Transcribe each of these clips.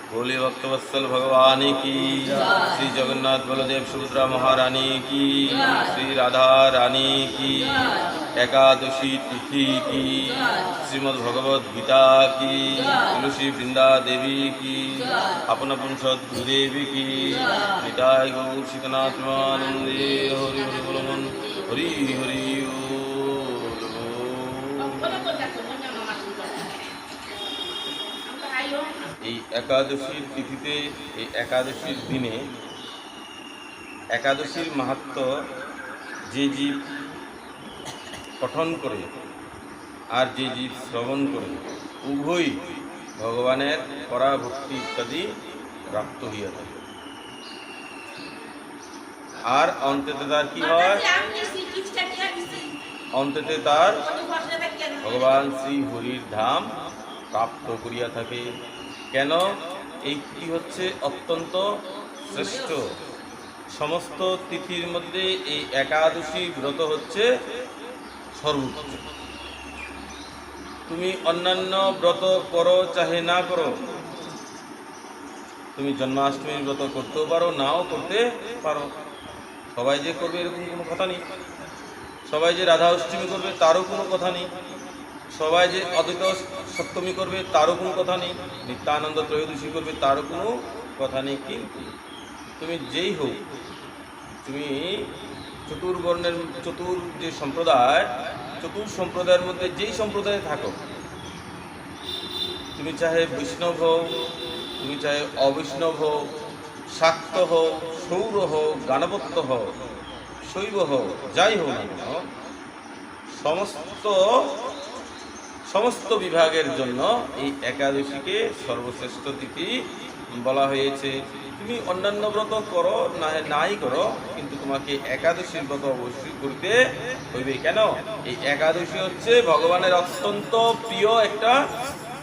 बोलिए भक्तवत्सल भगवान की, श्री जगन्नाथ बलदेव सुभद्रा महारानी की, श्री राधा रानी की, एकादशी तिथि की, श्रीमद् भगवद गीता की, तुलसी वृंदा देवी की, अपन अपन सद्गुरुदेवी की, निताय गौर शीतनाथ आनंदे हरि हरि बोल हरि हरि এই একাদশীর তিথিতে, এই একাদশীর দিনে একাদশীর মাহাত্ম্য যে জীব পঠন করে আর যে জীব শ্রবণ করে উভয়ই ভগবানের পরাভক্তি ইত্যাদি প্রাপ্ত হইয়া থাকে। আর অন্ততে তার কি হয়? অন্ততে তার ভগবান শ্রী হরির ধাম প্রাপ্ত করিয়া থাকে। কেন? এই তিথি হচ্ছে অত্যন্ত শ্রেষ্ঠ। সমস্ত তিথির মধ্যে এই একাদশী ব্রত হচ্ছে সর্বোচ্চ। তুমি অন্যান্য ব্রত করো চাহে না করো, তুমি জন্মাষ্টমীর ব্রত করতেও পারো, নাও করতে পারো। সবাই যে করবে এরকম কোনো কথা নেই। সবাই যে রাধা অষ্টমী করবে তারও কোনো কথা নেই। সবাই যে অদ্বৈত সপ্তমী করবে তারও কোনো কথা নেই। নিত্যানন্দ ত্রয়োদশী করবে তারও কোনো কথা নেই। কিন্তু তুমি যেই হোক, তুমি চতুর্বর্ণের যে সম্প্রদায়, চতুর সম্প্রদায়ের মধ্যে যেই সম্প্রদায়ে থাকো, তুমি চাহে বৈষ্ণব হও, তুমি চাহে অবৈষ্ণব হও, শাক্ত হও, সৌর হও, গাণপত্য হও, শৈব হও, যাই হোক না কেন, সমস্ত বিভাগের জন্য এই একাদশীকে সর্বশ্রেষ্ঠ তিথি বলা হয়েছে। তুমি অন্যান্য ব্রত করো নাই করো, কিন্তু তোমাকে একাদশীর ব্রত অবশ্যই করতে হইবে। কেন? এই একাদশী হচ্ছে ভগবানের অত্যন্ত প্রিয় একটা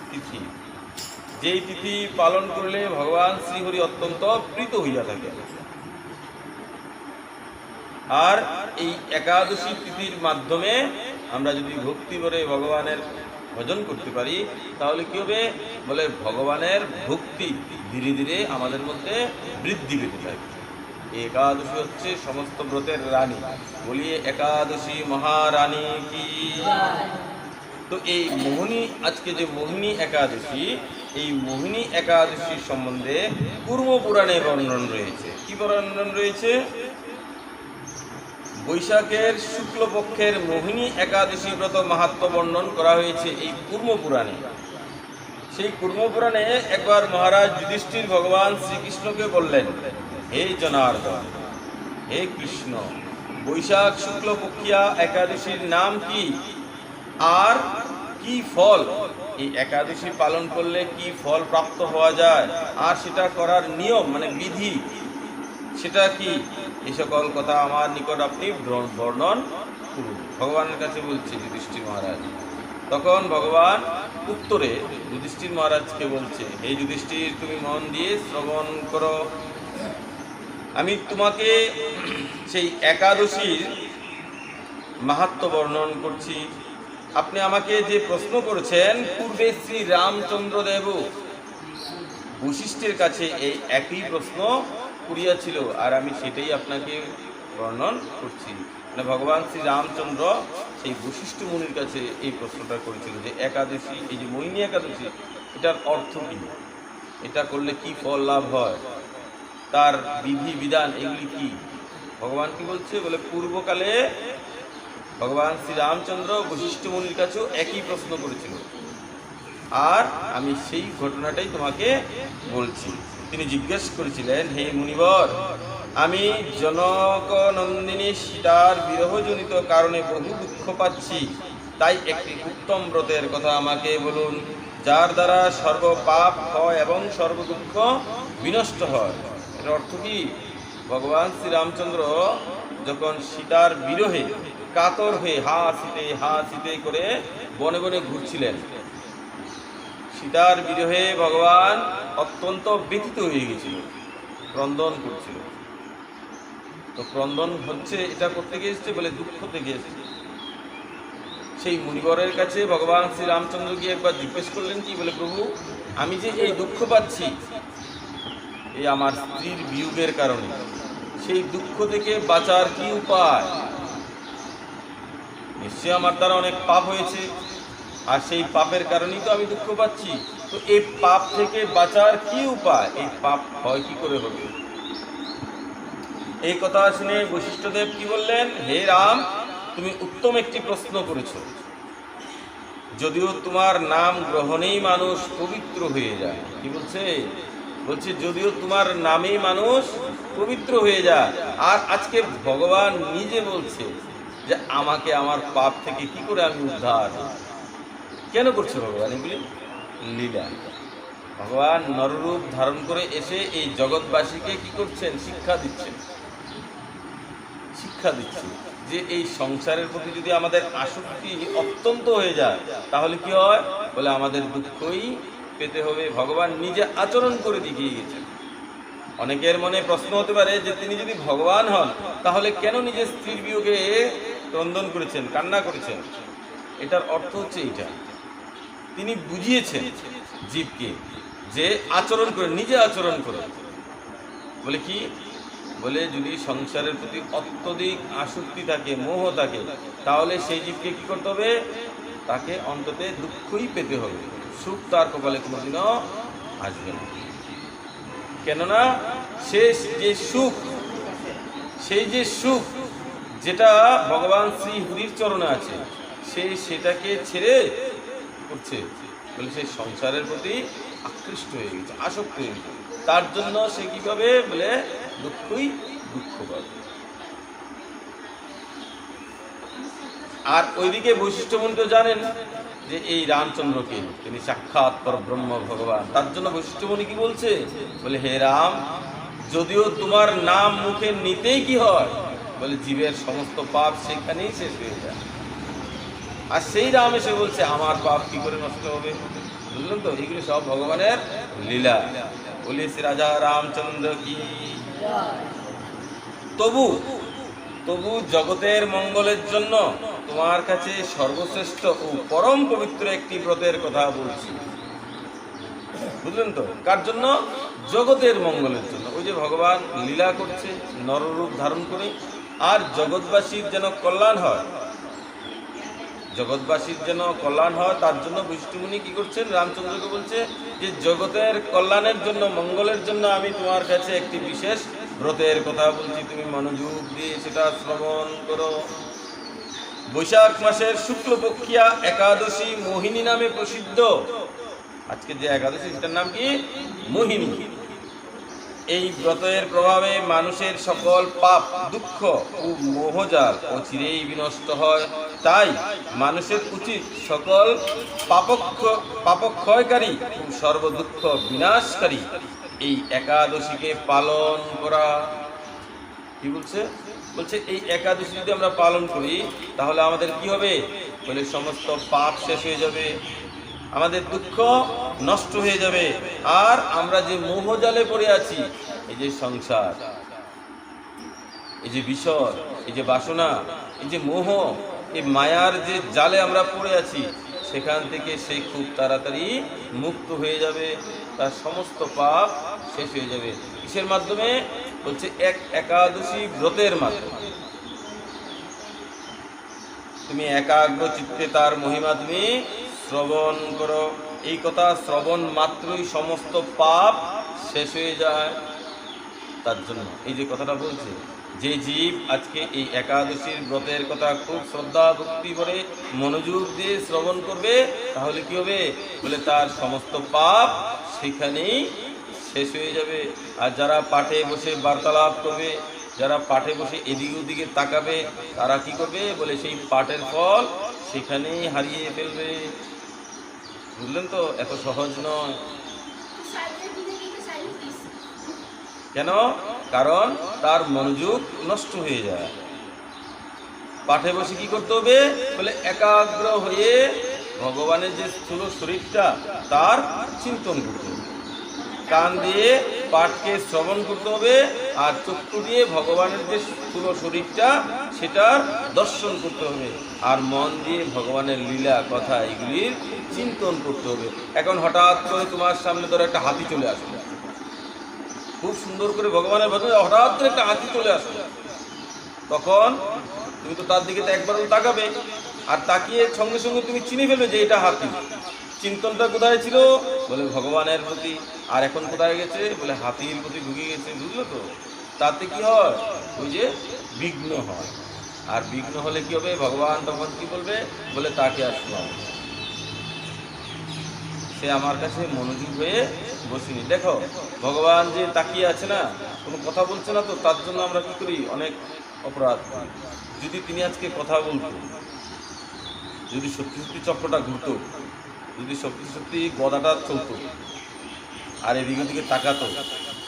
তিথি। যেই তিথি পালন করলে ভগবান শ্রীহরি অত্যন্ত প্রীত হইয়া থাকে। আর এই একাদশী তিথির মাধ্যমে আমরা যদি ভক্তি করে ভগবানের ভজন করতে পারি, তাহলে কি হবে? বলে ভগবানের ভক্তি ধীরে ধীরে আমাদের মধ্যে বৃদ্ধি পেতে থাকে। একাদশী হচ্ছে সমস্ত ব্রতের রানী। বলিয়ে একাদশী মহারানী কি। তো এই মোহিনী, আজকে যে মোহিনী একাদশী, এই মোহিনী একাদশীর সম্বন্ধে পূর্ব পুরাণে বর্ণন রয়েছে। কি বর্ণন রয়েছে? বৈশাখের শুক্লপক্ষের মোহিনী একাদশী ব্রত মাহাত্ম্য বর্ণন করা হয়েছে এই কুর্ম পুরাণে। সেই কুর্ম পুরাণে একবার মহারাজ যুধিষ্ঠির ভগবান শ্রীকৃষ্ণকে বললেন, হে জনার্দন, হে কৃষ্ণ, বৈশাখ শুক্লপক্ষিয়া একাদশীর নাম কি আর কি ফল? এই একাদশী পালন করলে কি ফল প্রাপ্ত হওয়া যায়, আর সেটা করার নিয়ম মানে বিধি সেটা কি? এই সকল কথা আমার নিকট আপনি বর্ণন করুন। ভগবানের কাছে বলছে যুধিষ্ঠির মহারাজ। তখন ভগবান উত্তরে যুধিষ্ঠির মহারাজকে বলছে, হে যুধিষ্ঠির, তুমি মন দিয়ে শ্রবণ করো। আমি তোমাকে সেই একাদশীর মাহাত্ম্য বর্ণন করছি। আপনি আমাকে যে প্রশ্ন করেছেন, পূর্বে শ্রী রামচন্দ্র দেব বশিষ্ঠের কাছে এই একই প্রশ্ন করিয়াছিল, আর আমি সেটাই আপনাকে বর্ণন করছি। মানে ভগবান শ্রী রামচন্দ্র সেই বশিষ্ঠ মুনির কাছে এই প্রশ্নটা করেছিল যে একাদশী, এই যে মোহিনী একাদশী, এটার অর্থ কী, এটা করলে কি ফল লাভ হয়, তার বিধি বিধান এগুলি কি। ভগবান কি বলছে? বলে পূর্বকালে ভগবান শ্রী রামচন্দ্র বশিষ্ঠ মুনির কাছেও একই প্রশ্ন করেছিল, আর আমি সেই ঘটনাটাই তোমাকে বলছি। তিনি জিজ্ঞেস করেছিলেন, হে মুনিবর, আমি জনকনন্দিনী সীতার বিরহজনিত কারণে বহু দুঃখ পাচ্ছি, তাই একটি উত্তম ব্রতের কথা আমাকে বলুন, যার দ্বারা সর্বপাপ হয় এবং সর্বদুঃখ বিনষ্ট হয়। এর অর্থ কি? ভগবান শ্রীরামচন্দ্র যখন সীতার বিরহে কাতর হয়ে হা শীতে করে বনে বনে ঘুরছিলেন, সীতার বিরহে ভগবান অত্যন্ত ব্যথিত হয়ে গেছিল, ক্রন্দন করছিল। তো ক্রন্দন হচ্ছে, এটা করতে গিয়েছে বলে দুঃখ থেকে এসেছে। সেই মুনিবরের কাছে ভগবান শ্রী রামচন্দ্র গিয়ে একবার জিজ্ঞেস করলেন, কি বলে, প্রভু, আমি যে এই দুঃখ পাচ্ছি এই আমার স্ত্রীর বিয়োগের কারণে, সেই দুঃখ থেকে বাঁচার কি উপায়? নিশ্চয়ই আমার দ্বারা অনেক পাপ হয়েছে, আর সেই পাপের কারণেই তো আমি দুঃখ পাচ্ছি। তো এই পাপ থেকে বাঁচার কি উপায়? এই পাপ হয় কি করে হবে? এই কথা শুনে বশিষ্ঠদেব কি বললেন? হে রাম, তুমি উত্তম একটি প্রশ্ন করেছো। যদিও তোমার নাম গ্রহণেই মানুষ পবিত্র হয়ে যায়। কি বলছে? বলছে যদিও তোমার নামেই মানুষ পবিত্র হয়ে যায়, আর আজকে ভগবান নিজে বলছে যে আমাকে আমার পাপ থেকে কি করে আমি উদ্ধার। কেন করছে ভগবান এগুলি? লীলা। ভগবান নররূপ ধারণ করে এসে এই জগৎবাসীকে কি করছেন? শিক্ষা দিচ্ছেন। শিক্ষা দিচ্ছেন যে এই সংসারের প্রতি যদি আমাদের আসক্তি অত্যন্ত হয়ে যায়, তাহলে কি হয়? বলে আমাদের দুঃখই পেতে হবে। ভগবান নিজে আচরণ করে দেখিয়ে গেছেন। অনেকের মনে প্রশ্ন হতে পারে যে তিনি যদি ভগবান হন, তাহলে কেন নিজের স্ত্রীর বিয়োগে ক্রন্দন করেছেন, কান্না করেছেন? এটার অর্থ হচ্ছে এইটা, তিনি বুঝিয়েছেন জীবকে যে আচরণ করে, নিজে আচরণ করে। বলে কি? বলে যদি সংসারের প্রতি অত্যধিক আসক্তি থাকে, মোহ থাকে, তাহলে সেই জীবকে কি করতে হবে? তাকে অন্তত দুঃখই পেতে হবে, সুখ তার কপালে কোনোদিনও আসবে না। কেননা সেই যে সুখ যেটা ভগবান শ্রী হরির চরণে আছে, সেটাকে ছেড়ে করছে, বলে সেই সংসারের প্রতি আকৃষ্ট হয়ে গেছে, আসক্ত হয়ে গেছে। তার জন্য সে কিভাবে? বলে দুঃখই দুঃখ পাবে। আর ওইদিকে বৈশিষ্ট্যমণি তো জানেন যে এই রামচন্দ্রকে তিনি সাক্ষাৎ পরব্রহ্ম ভগবান। তার জন্য বৈশিষ্ট্যমণি কি বলছে? বলে হে রাম, যদিও তোমার নাম মুখে নিতেই কি হয়? বলে জীবের সমস্ত পাপ সেখানেই শেষ হয়ে যায়। আর সেই রাম এসে বলছে আমার পাপ কি করে নষ্ট হবে? বুঝলেন তো? এগুলি সব ভগবানের লীলা। বলি শ্রী রাজা রামচন্দ্র কি। তবু জগতের মঙ্গলের জন্য তোমার কাছে সর্বশ্রেষ্ঠ ও পরম পবিত্র একটি ব্রতের কথা বলছি। বুঝলেন তো? কার জন্য? জগতের মঙ্গলের জন্য। ওই যে ভগবান লীলা করছে নররূপ ধারণ করে, আর জগৎবাসীর যেন কল্যাণ হয়, জগৎবাসীর যেন কল্যাণ হয়, তার জন্য বিষ্ণুমুনি কি করছেন? রামচন্দ্রকে বলছে যে জগতের কল্যাণের জন্য, মঙ্গলের জন্য আমি তোমার কাছে একটি বিশেষ ব্রতের কথা বলছি, তুমি মনোযোগ দিয়ে সেটা শ্রবণ করো। বৈশাখ মাসের শুক্লপক্ষিয়া একাদশী মোহিনী নামে প্রসিদ্ধ। আজকে যে একাদশী, সেটার নাম কি? মোহিনী। এই ব্রতের প্রভাবে মানুষের সকল পাপ, দুঃখ ও মোহজাল অচিরেই বিনষ্ট হয়। তাই মানুষের উচিত সকল পাপক্ষয়কারী ও সর্বদুঃখ বিনাশকারী এই একাদশীকে পালন করা। কি বলছে? বলছে এই একাদশী যদি আমরা পালন করি, তাহলে আমাদের কি হবে? বলে সমস্ত পাপ শেষ হয়ে যাবে, আমাদের দুঃখ নষ্ট হয়ে যাবে, আর আমরা যে মোহজালে পড়ে আছি, এই যে সংসার, এই যে বিষয়, এই যে বাসনা, এই যে মোহ, এই মায়ার যে জালে আমরা পড়ে আছি, সেখান থেকে সে খুব তাড়াতাড়ি মুক্ত হয়ে যাবে, তার সমস্ত পাপ শেষ হয়ে যাবে। কিসের মাধ্যমে? বলছে একাদশী ব্রতের মাধ্যমে। তুমি একাগ্র চিত্তে তার মহিমা তুমি শ্রবণ করো। এই কথা শ্রবণ মাত্রই সমস্ত পাপ শেষ হয়ে যায়। তার জন্য এই যে কথাটা বলছে, যে জীব আজকে এই একাদশীর ব্রতের কথা খুব শ্রদ্ধা ভক্তি করে মনোযোগ দিয়ে শ্রবণ করবে, তাহলে কি হবে? বলে তার সমস্ত পাপ সেখানেই শেষ হয়ে যাবে। আর যারা পাঠে বসে বার্তালাপ করবে, যারা পাঠে বসে এদিক ওদিকে তাকাবে, তারা কি করবে? বলে সেই পাঠের ফল সেখানেই হারিয়ে ফেলবে। বুঝলেন তো? এত সহজ নয়। কেন? কারণ তার মনোযোগ নষ্ট হয়ে যায়। পাঠে বসে কি করতে হবে? বলে একাগ্র হয়ে ভগবানের যে স্থূল শরীরটা, তার চিন্তন করতে হবে। কান দিয়ে পাঠকে শ্রবণ করতে হবে, আর চক্ষু দিয়ে ভগবানের যে স্থূল শরীরটা, সেটার দর্শন করতে হবে, আর মন দিয়ে ভগবানের লীলা কথা এগুলির চিন্তন করতে হবে। এখন হঠাৎ করে তোমার সামনে ধরো একটা হাতি চলে আসবে, খুব সুন্দর করে ভগবানের ভজন, হঠাৎ করে একটা হাতি চলে আসলো, তখন তুমি তো তার দিকে তো একবার তাকাবে, আর তাকিয়ে সঙ্গে সঙ্গে তুমি চিনে ফেলবে যে এটা হাতি। চিন্তনটা কোথায় ছিল? বলে ভগবানের প্রতি। আর এখন কোথায় গেছে? বলে হাতির প্রতি ঢুকে গেছে। বুঝলো তো? তাতে কি হয়? ওই যে বিঘ্ন হয়। আর বিঘ্ন হলে কি হবে? ভগবান তখন কি বলবে? বলে তাকে আর শোনাও, সে আমার কাছে মনোযোগ হয়ে বসিনি। দেখো ভগবান যে তাকিয়ে আছে না, কোনো কথা বলছে না, তো তার জন্য আমরা কি করি? অনেক অপরাধ করি। যদি তিনি আজকে কথা বলতো, যদি সত্যি সত্যি চক্রটা ঘুরতো, যদি সত্যি সত্যি গদাটা চলতো, আর এদিকে দিকে তাকাতো,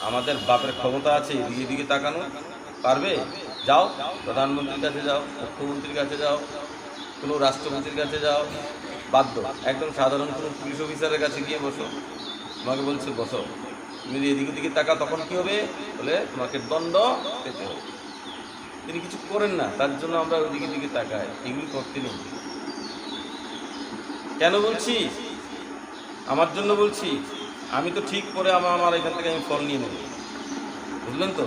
আমাদের বাপের ক্ষমতা আছে এদিকে দিকে তাকানো, পারবে? যাও প্রধানমন্ত্রীর কাছে যাও, মুখ্যমন্ত্রীর কাছে যাও, কোনো রাষ্ট্রপতির কাছে যাও, বাধ্য। একদম সাধারণ কোনো পুলিশ অফিসারের কাছে গিয়ে বসো, তোমাকে বলছে বসো, তুমি যদি এদিকে দিকে তাকা, তখন কি হবে? বলে তোমাকে দণ্ড পেতে হবে। তিনি কিছু করেন না, তার জন্য আমরা ওইদিকে দিকে তাকাই। এগুলি করতে নেই। কেন বলছি? আমার জন্য বলছি। আমি তো ঠিক করে আমার এখান থেকে আমি ফল নিয়ে নেব, বুঝলেন তো?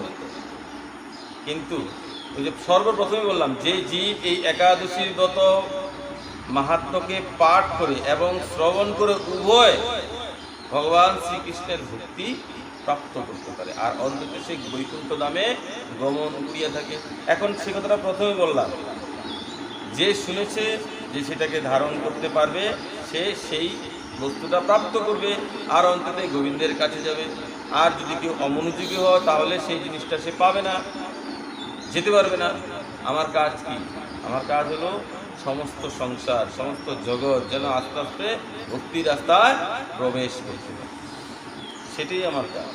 কিন্তু ওই যে সর্বপ্রথমে বললাম, যে জীব এই একাদশীর ব্রত মাহাত্ম্যকে পাঠ করে এবং শ্রবণ করে উভয় ভগবান শ্রীকৃষ্ণের ভক্তি প্রাপ্ত করতে পারে, আর অন্তত সে বৈকুণ্ঠ ধামে গমন করিয়া থাকে। এখন সে কথাটা প্রথমে বললাম, যে শুনেছে, যে সেটাকে ধারণ করতে পারবে, সে সেই বস্তুটা প্রাপ্ত করবে, আর অন্তত গোবিন্দের কাছে যাবে। আর যদি কেউ অমনোযোগী হয়, তাহলে সেই জিনিসটা সে পাবে না, যেতে পারবে না। আমার কাজ কি? আমার কাজ হলো সমস্ত সংসার, সমস্ত জগৎ যেন আস্তে আস্তে ভক্তির রাস্তায় প্রবেশ করতে পারে, সেটাই আমার কাজ।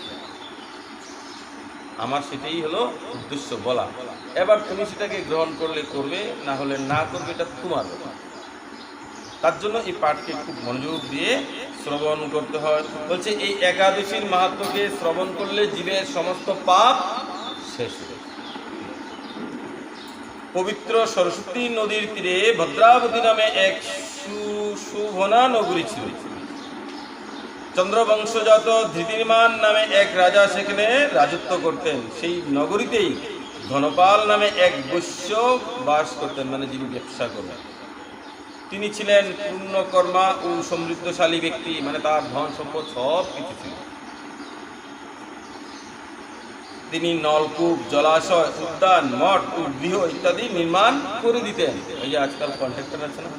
আমার সেটাই হলো উদ্দেশ্য বলা। এবার তুমি সেটাকে গ্রহণ করলে করবে, না হলে না করবে, এটা তোমার ব্যাপার। তার জন্য এই পাঠকে খুব মনোযোগ দিয়ে শ্রবণ করতে হয়। বলছে এই একাদশীর মাহাত্ম্যকে শ্রবণ করলে জীবের সমস্ত পাপ শেষ হবে। পবিত্র সরস্বতী নদীর তীরে ভদ্রাবতী নামে এক সুশোভনা নগরী ছিল। চন্দ্রবংশজাত ধৃতিমান নামে এক রাজা সেখানে রাজত্ব করতেন। সেই নগরীতেই ধনপাল নামে এক বৈশ্য বাস করতেন, মানে যিনি ব্যবসা করতেন। তিনি ছিলেন পূর্ণকর্মা ও সমৃদ্ধশালী ব্যক্তি, মানে তার ধন সম্পদ সব কিছু ছিল। তিনি নলকূপ, জলাশয়, উদ্যান, মঠ ও গৃহ ইত্যাদি নির্মাণ করে দিতেন। ওই যে আজকাল কন্ট্রাক্টর আছে না,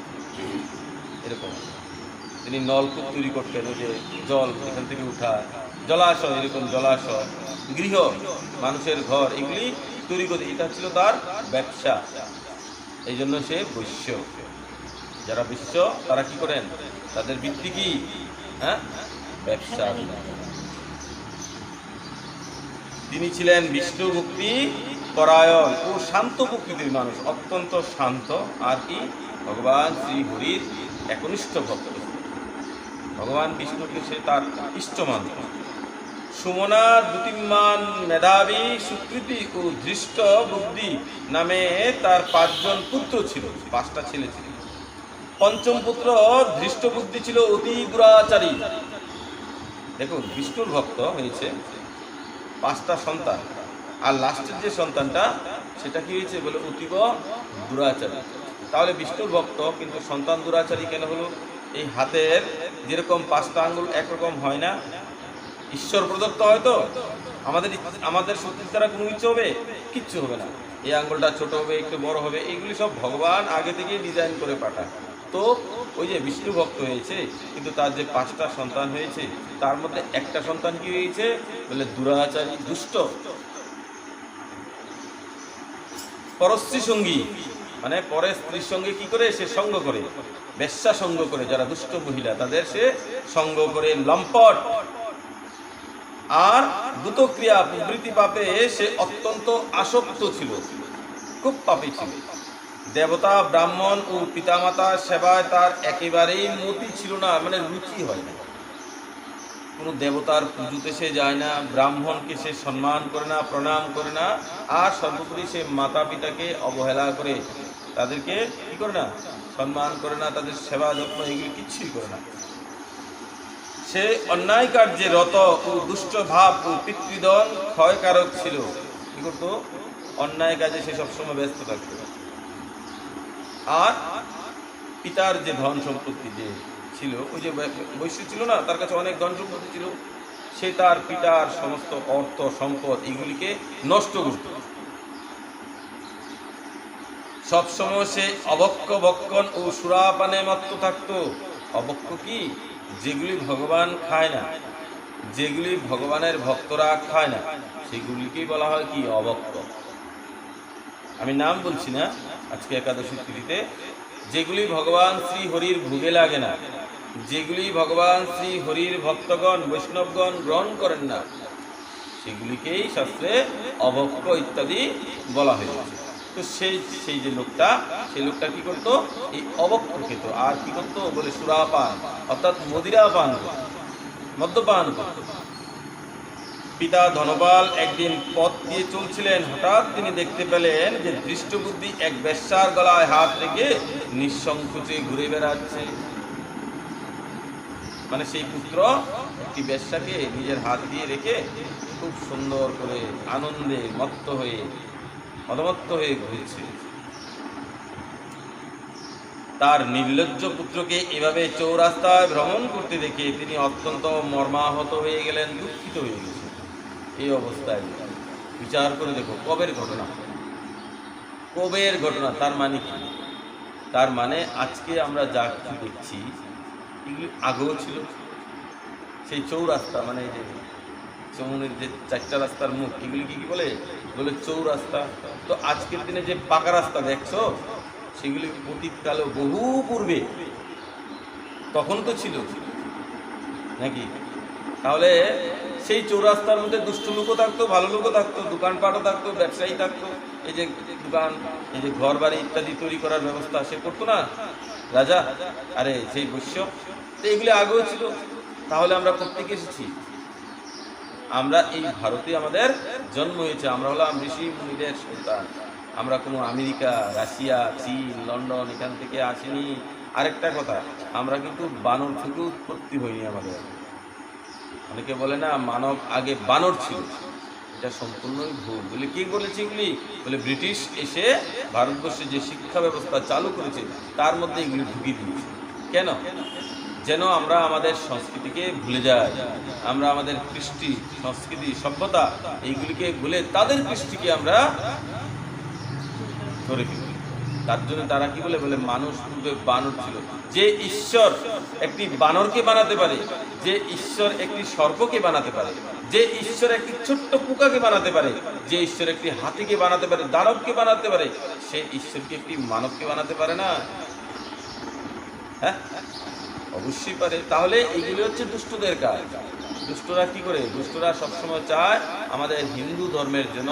এরকম তিনি নলকূপ তৈরি করতেন, ওই যে জল এখান থেকে উঠায়, জলাশয়, এরকম জলাশয়, গৃহ, মানুষের ঘর, এগুলি তৈরি করতে। এটা ছিল তার ব্যবসা। এই জন্য সে বৈশ্য। যারা বৈশ্য তারা কি করেন? তাদের বৃত্তি কি? ব্যবসা। তিনি ছিলেন বিষ্ণু ভক্তি পরায়ণ ও শান্ত প্রকৃতির মানুষ, অত্যন্ত শান্ত। আর কি? ভগবান শ্রী হরির একনিষ্ঠ ভক্ত। ভগবান বিষ্ণুকে সে তার ইষ্ট মানত। সুমনা, দ্যুতিমান, মেধাবী, সুকৃতি ও ধৃষ্ট বুদ্ধি নামে তার 5 জন পুত্র ছিল, 5টা ছেলে ছিল। পঞ্চম পুত্র ধৃষ্ট বুদ্ধি ছিল অতি দুরাচারী। দেখুন, বিষ্ণুর ভক্ত হয়েছে, 5টা সন্তান, আর লাস্টের যে সন্তানটা সেটা কি হয়েছে? বলে অতীব দুরাচারী। তাহলে বিষ্ণুর ভক্ত, কিন্তু সন্তান দুরাচারী কেন হলো? এই হাতের যেরকম 5টা আঙ্গুল একরকম হয় না, ঈশ্বর প্রদত্ত হয়তো। আমাদের শক্তির দ্বারা কোনো কিছু হবে? কিচ্ছু হবে না। এই আঙ্গুলটা ছোট হবে, একটু বড় হবে, এইগুলি সব ভগবান আগে থেকে ডিজাইন করে পাঠায়। তো ওই যে বিষ্ণু ভক্ত হয়েছে, কিন্তু তার যে 5টা সন্তান হয়েছে, তার মধ্যে একটা সন্তান কি হয়েছে? বলে দুরাচারী, দুষ্ট। পরস্ত্রী সঙ্গী, মানে পরের স্ত্রীর সঙ্গে কি করে? সে সঙ্গ করে, বেশ্যা সঙ্গ করে। যারা দুষ্ট মহিলা তাদের সে সঙ্গ করে, লম্পট। আর দ্রুতক্রিয়া প্রবৃত্তি পাপে সে অত্যন্ত আসক্ত ছিল, খুব পাপী ছিল। দেবতা, ব্রাহ্মণ ও পিতামাতার সেবায় তার একেবারেই মতি ছিল না, মানে রুচি হয় না। কোনো দেবতার পুজোতে সে যায় না, ব্রাহ্মণকে সে সম্মান করে না, প্রণাম করে না, আর সর্বোপরি সে মাতা পিতাকে অবহেলা করে, তাদেরকে কি করে না? সম্মান করে না, তাদের সেবা যত্ন এগুলি কিচ্ছুই করে না। সে অন্যায় কার্যে রত ও দুষ্ট ভাব ও পিতৃদন ক্ষয়কারক ছিল। কি করতো? অন্যায় কাজে সে সবসময় ব্যস্ত থাকত। আর পিতার যে ধন সম্পত্তি যে ছিল, ওই যে বৈশ্য ছিল না, তার কাছে অনেক ধন সম্পত্তি ছিল, সে তার পিতার সমস্ত অর্থ সম্পদ এগুলিকে নষ্ট করত। সবসময় সে অবক্ষ ভক্ষণ ও সুরাপানে মত্ত থাকত। অবক্ষ কি? যেগুলি ভগবান খায় না, যেগুলি ভগবানের ভক্তরা খায় না, সেগুলিকেই বলা হয় কি? অবক্ষ। আমি নাম বলছি না আজকে একাদশী তিথিতে। যেগুলি ভগবান শ্রী হরির ভোগে লাগে না, যেগুলি ভগবান শ্রী হরির ভক্তগণ বৈষ্ণবগণ গ্রহণ করেন না, সেগুলিকেই শাস্ত্রে অভক্ষ ইত্যাদি বলা হয়েছে। তো সেই যে লোকটা, সেই লোকটা কি করতো? এই অভক্ষ খেত। আর কি করতো? বলে সুরাপান, অর্থাৎ মদিরা পান করত, মদ্যপান করত। পিতা ধনপাল একদিন পথ দিয়ে চলছিলেন। হঠাৎ তিনি দেখতে পেলেন যে দৃষ্টবুদ্ধি এক বেশ্যার গলায় হাত রেখে নিঃসংকোচে ঘুরে বেড়াচ্ছে। মানে সেই পুত্র একটি বেশ্যাকে নিজের হাত দিয়ে রেখে খুব সুন্দর করে আনন্দে মদমত্ত হয়ে ঘুরছে। তার নির্লজ্জ পুত্রকে এভাবে চৌরাস্তায় ভ্রমণ করতে দেখে তিনি অত্যন্ত মর্মাহত হয়ে গেলেন, দুঃখিত হয়ে গেছেন। এই অবস্থায় বিচার করে দেখো, কবের ঘটনা, কবের ঘটনা। তার মানে কি? তার মানে আজকে আমরা যা কিছু দেখছি এগুলি আগেও ছিল। সেই চৌরাস্তা, মানে এই যে চৌমুনির যে চারটা রাস্তার মুখ, এগুলি কি বলে? বলে চৌরাস্তা। তো আজকের দিনে যে পাকা রাস্তা দেখছো, সেগুলি অতীতকালে বহু পূর্বে তখন তো ছিল নাকি? তাহলে সেই চৌরাস্তার মধ্যে দুষ্ট লোকও থাকতো, ভালো লোকও থাকতো, দোকানপাটও থাকতো, ব্যবসায়ী থাকতো। এই যে দোকান, এই যে ঘর বাড়ি ইত্যাদি তৈরি করার ব্যবস্থা সে করতো না রাজা? আরে সেই বৈশ্য। তো এগুলি আগেও ছিল। তাহলে আমরা কোত্থেকে এসেছি? আমরা এই ভারতে আমাদের জন্ম হয়েছে। আমরা হলাম ঋষি মুনিদের সন্তান। আমরা কোনো আমেরিকা, রাশিয়া, চীন, লন্ডন এখান থেকে আসিনি। আরেকটা কথা, আমরা কিন্তু বানর থেকে উৎপত্তি হইনি। আমাদের অনেকে বলে না মানব আগে বানর ছিল, এটা সম্পূর্ণই ভুল। বলে কে বলেছে এগুলি? বলে ব্রিটিশ এসে ভারতবর্ষে যে শিক্ষা ব্যবস্থা চালু করেছে তার মধ্যে এগুলি ঢুকিয়ে দিয়েছে। কেন? যেন আমরা আমাদের সংস্কৃতিকে ভুলে যাই, আমরা আমাদের কৃষ্টি, সংস্কৃতি, সভ্যতা এইগুলিকে ভুলে তাদের কৃষ্টিকে আমরা ধরে ফেলি। তার জন্য তারা কি বলে? বলে মানুষ পূর্বে বানর ছিল। যে ঈশ্বর একটি বানরকে বানাতে পারে, যে ঈশ্বর একটি সর্পকে বানাতে পারে, যে ঈশ্বর একটি ছোট্ট পোকাকে বানাতে পারে, যে ঈশ্বর একটি হাতিকে বানাতে পারে, দানবকে বানাতে পারে, সে ঈশ্বরকে একটি মানবকে বানাতে পারে না? হ্যাঁ, অবশ্যই পারে। তাহলে এইগুলি হচ্ছে দুষ্টদের কাজ। দুষ্টরা কি করে? দুষ্টরা সবসময় চায় আমাদের হিন্দু ধর্মের জন্য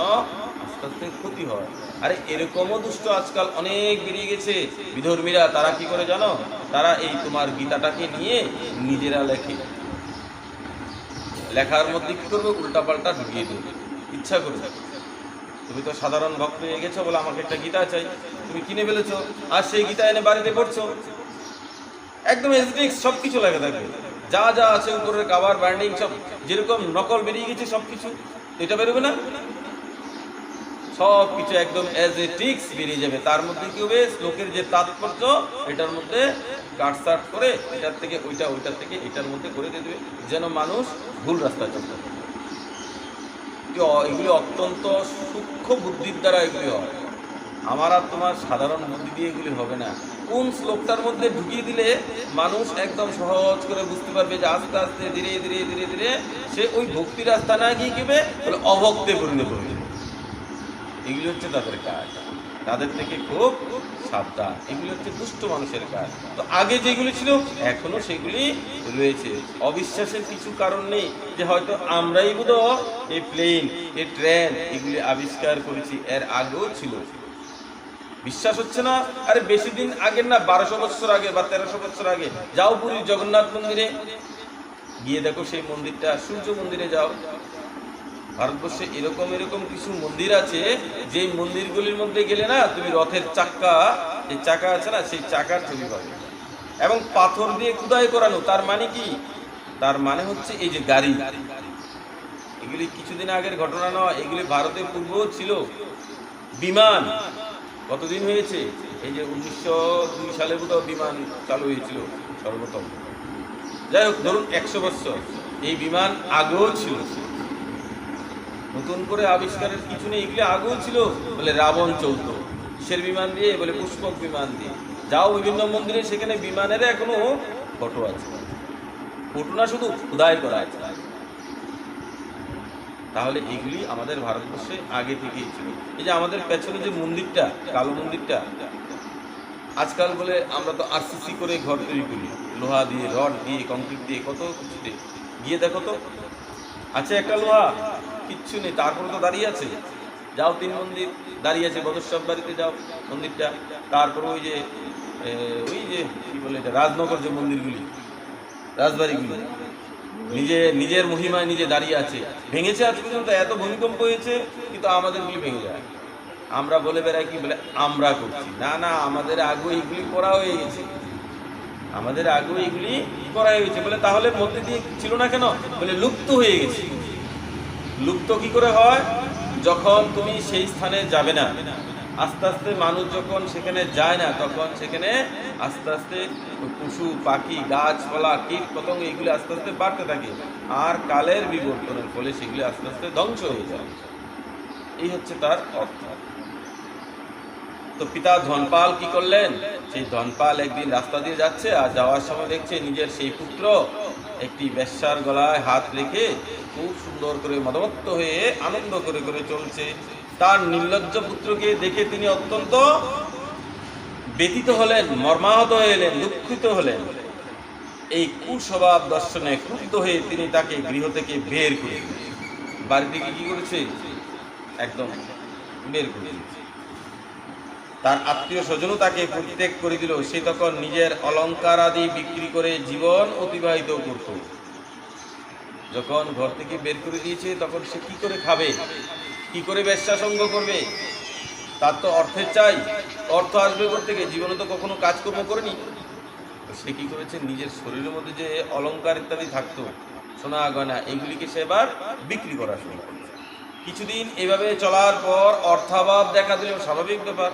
আস্তে আস্তে ক্ষতি হয়। আরে এরকমও দুষ্ট আজকাল অনেক বেরিয়ে গেছে বিধর্মীরা। তারা কি করে জানো? তারা এই তোমার গীতাটাকে নিয়ে নিজেরা লেখে, লেখার মধ্যে কি করবে? উল্টাপাল্টা ঢুকিয়ে দেবে ইচ্ছা করে। তুমি তো সাধারণ ভক্ত হয়ে গেছো, বলে আমাকে একটা গীতা চাই, তুমি কিনে ফেলেছো, আর সেই গীতা এনে বাড়িতে পড়ছো। একদম এসডিক্স সব কিছু লাগে থাকবে, যা যা আছে উপরের কাভার ব্যান্ডিং সব যেরকম নকল বেরিয়ে গেছে সব কিছু। এটা বেরোবে না? সব কিছু একদম এজ এ টিক্স বেরিয়ে যাবে। তার মধ্যে কি হবে? শ্লোকের যে তাৎপর্য এটার মধ্যে কাটসাট করে এটার থেকে ওইটা, ওইটার থেকে এটার মধ্যে করে দিয়ে দেবে, যেন মানুষ ভুল রাস্তায় চলতে পারে। এগুলি অত্যন্ত সূক্ষ্ম বুদ্ধির দ্বারা এগুলি হয়। আমার আর তোমার সাধারণ বুদ্ধি দিয়ে এগুলি হবে না। কোন শ্লোকটার মধ্যে ঢুকিয়ে দিলে মানুষ একদম সহজ করে বুঝতে পারবে, যে আস্তে আস্তে ধীরে ধীরে ধীরে ধীরে সে ওই ভক্তি রাস্তা না গিয়ে গেবে, বলে অভক্তে পরিণত হয়ে যাবে। এগুলি হচ্ছে তাদের কাজ। তাদের থেকে খুব সাবধান। এগুলি হচ্ছে দুষ্ট মানুষের কাজ। তো আগে যেগুলি ছিল এখনো সেগুলি রয়েছে। অবিশ্বাসের কিছু কারণ নেই যে হয়তো আমরাই বোধহয় এই প্লেন, এই ট্রেন এগুলি আবিষ্কার করেছি, এর আগেও ছিল। বিশ্বাস হচ্ছে না? আরে বেশি দিন আগে না, 1200 বছর আগে বা 1300 বছর আগে যাও পুরীর জগন্নাথ মন্দিরে গিয়ে দেখো সেই মন্দিরটা, সূর্য মন্দিরে যাও। ভারতবর্ষে এরকম এরকম কিছু মন্দির আছে, যে মন্দিরগুলির মধ্যে গেলে না তুমি রথের চাকা, যে চাকা আছে না, সেই চাকার ছবি পাবে, এবং পাথর দিয়ে খোদাই করানো। তার মানে কি? তার মানে হচ্ছে এই যে গাড়ি, এগুলি কিছুদিন আগের ঘটনা নয়, এগুলি ভারতের পূর্বেও ছিল। বিমান কতদিন হয়েছে? এই যে 1902 সালে বোধ বিমান চালু হয়েছিল সর্বপ্রথম। যাই হোক, ধরুন 100 বছর, এই বিমান আগেও ছিল, নতুন করে আবিষ্কারের কিছু নেই, এগুলি আগেও ছিল। বলে রাবণ চলত কিসের বিমান দিয়ে? বলে পুষ্পক বিমান দিয়ে। যাও বিভিন্ন মন্দিরে, সেখানে বিমানের এখনো ফটো আছে, ফটো না শুধু খোদাই করা আছে। তাহলে এগুলি আমাদের ভারতবর্ষে আগে থেকেই ছিল। এই যে আমাদের পেছনে যে মন্দিরটা, কালো মন্দিরটা, আজকাল বলে আমরা তো আরসিসি করে ঘর তৈরি করি, লোহা দিয়ে, রড দিয়ে, কংক্রিট দিয়ে, কত কিছুতে। গিয়ে দেখো তো, আছে একটা লোহা, কিচ্ছু নেই, তারপরে তো দাঁড়িয়ে আছে। যাও 3 মন্দির দাঁড়িয়ে আছে, বদরসব বাড়িতে যাও মন্দিরটা, তারপরে ওই যে কি বলে এটা, রাজনগর যে মন্দিরগুলি, রাজবাড়িগুলি, নিজের মহিমায় নিজে দাঁড়িয়ে আছে। ভেঙেছে আজ পর্যন্ত, এত ভূমিকম্প হয়েছে, কিন্তু আমাদেরগুলি ভেঙে যায়। আমরা বলে বেড়াই কি, বলে আমরা করছি। না না, আমাদের আগে এগুলি করা হয়ে গেছে, আমাদের আগে এগুলি করা হয়েছে। বলে তাহলে মধ্যে দিয়ে ছিল না কেন? বলে লুপ্ত হয়ে গেছে। লুপ্ত কি করে হয়? যখন তুমি সেই স্থানে যাবে না, আস্তে আস্তে মানুষ যখন সেখানে যায় না, তখন সেখানে আস্তে আস্তে পশু পাখি, গাছপালা, কীট পতঙ্গ এগুলি আস্তে আস্তে বাড়তে থাকে, আর কালের বিবর্তনের ফলে সেগুলি আস্তে আস্তে ধ্বংস হয়ে যায়। এই হচ্ছে তার অর্থ। তো পিতা ধনপাল কি করলেন? সেই ধনপাল একদিন রাস্তা দিয়ে যাচ্ছে, আর যাওয়ার সময় দেখছে নিজের সেই পুত্র একটি বেশ্যার গলায় হাত রেখে খুব সুন্দর করে মদমত্ত হয়ে আনন্দ করে করে চলছে। তার নির্লজ্জ পুত্রকে দেখে তিনি অত্যন্ত ব্যথিত হলেন, মর্মাহত হলেন, দুঃখিত হলেন। এই কুস্বভাব দর্শনে ক্রুদ্ধ হয়ে তিনি তাকে গৃহ থেকে বের করে দিলেন। বাড়ি থেকে কি করেছে? একদম বের করে দিয়েছে। তার আত্মীয় স্বজনও তাকে পরিত্যাগ করে দিল। সে তখন নিজের অলংকার আদি বিক্রি করে জীবন অতিবাহিত করত। যখন ঘর থেকে বের করে দিয়েছে, তখন সে কি করে খাবে, কি করে ব্যবসা সঙ্গ করবে? তার তো অর্থের চাই, অর্থ আসবে কোথা থেকে? জীবনে তো কখনো কাজকর্ম করেনি। সে কি করেছে? নিজের শরীরের মধ্যে যে অলংকার ইত্যাদি থাকতো, সোনা গয়না, এগুলিকে সে এবার বিক্রি করা শুরু করেছে। কিছুদিন এভাবে চলার পর অর্থাভাব দেখা দিল, স্বাভাবিক ব্যাপার।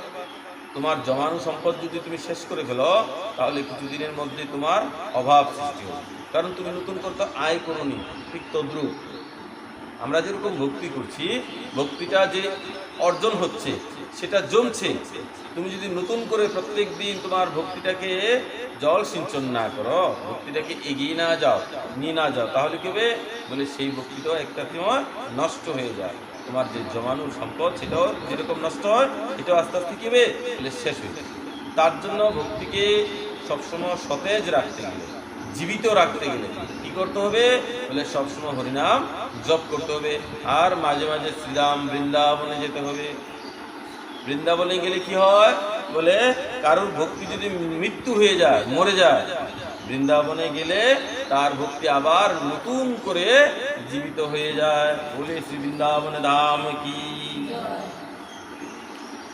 তোমার জমানো সম্পদ যদি তুমি শেষ করে ফেলো, তাহলে কিছুদিনের মধ্যে তোমার অভাব সৃষ্টি হবে, কারণ তুমি নতুন করতে আয় করোনি। ঠিক তদ্রূপ আমরা যেরকম ভক্তি করছি, ভক্তিটা যে অর্জন হচ্ছে সেটা জমছে। তুমি যদি নতুন করে প্রত্যেক দিন তোমার ভক্তিটাকে জল সিঞ্চন না করো, ভক্তিটাকে এগিয়ে না যাও, নিয়ে না যাও, তাহলে কি হবে? বলে সেই ভক্তিটাও একটা সময় নষ্ট হয়ে যায়। তোমার যে জমানো সম্পদ সেটাও যেরকম নষ্ট হয়, এটাও আস্তে আস্তে কি হবে? বলে শেষ হয়ে যায়। তার জন্য ভক্তিকে সবসময় সতেজ রাখতে গেলে, জীবিত রাখতে গেলে কি করতে হবে? বলে সবসময় হরিনাম জপ করতে হবে, আর মাঝে মাঝে শ্রীরাম বৃন্দাবনে যেতে হবে। বৃন্দাবনে গেলে কি হয়? বলে কারোর ভক্তি যদি মৃত্যু হয়ে যায়, মরে যায়, বৃন্দাবনে গেলে তার ভক্তি আবার নতুন করে জীবিত হয়ে যায়। বলে শ্রী বৃন্দাবনে ধাম কি।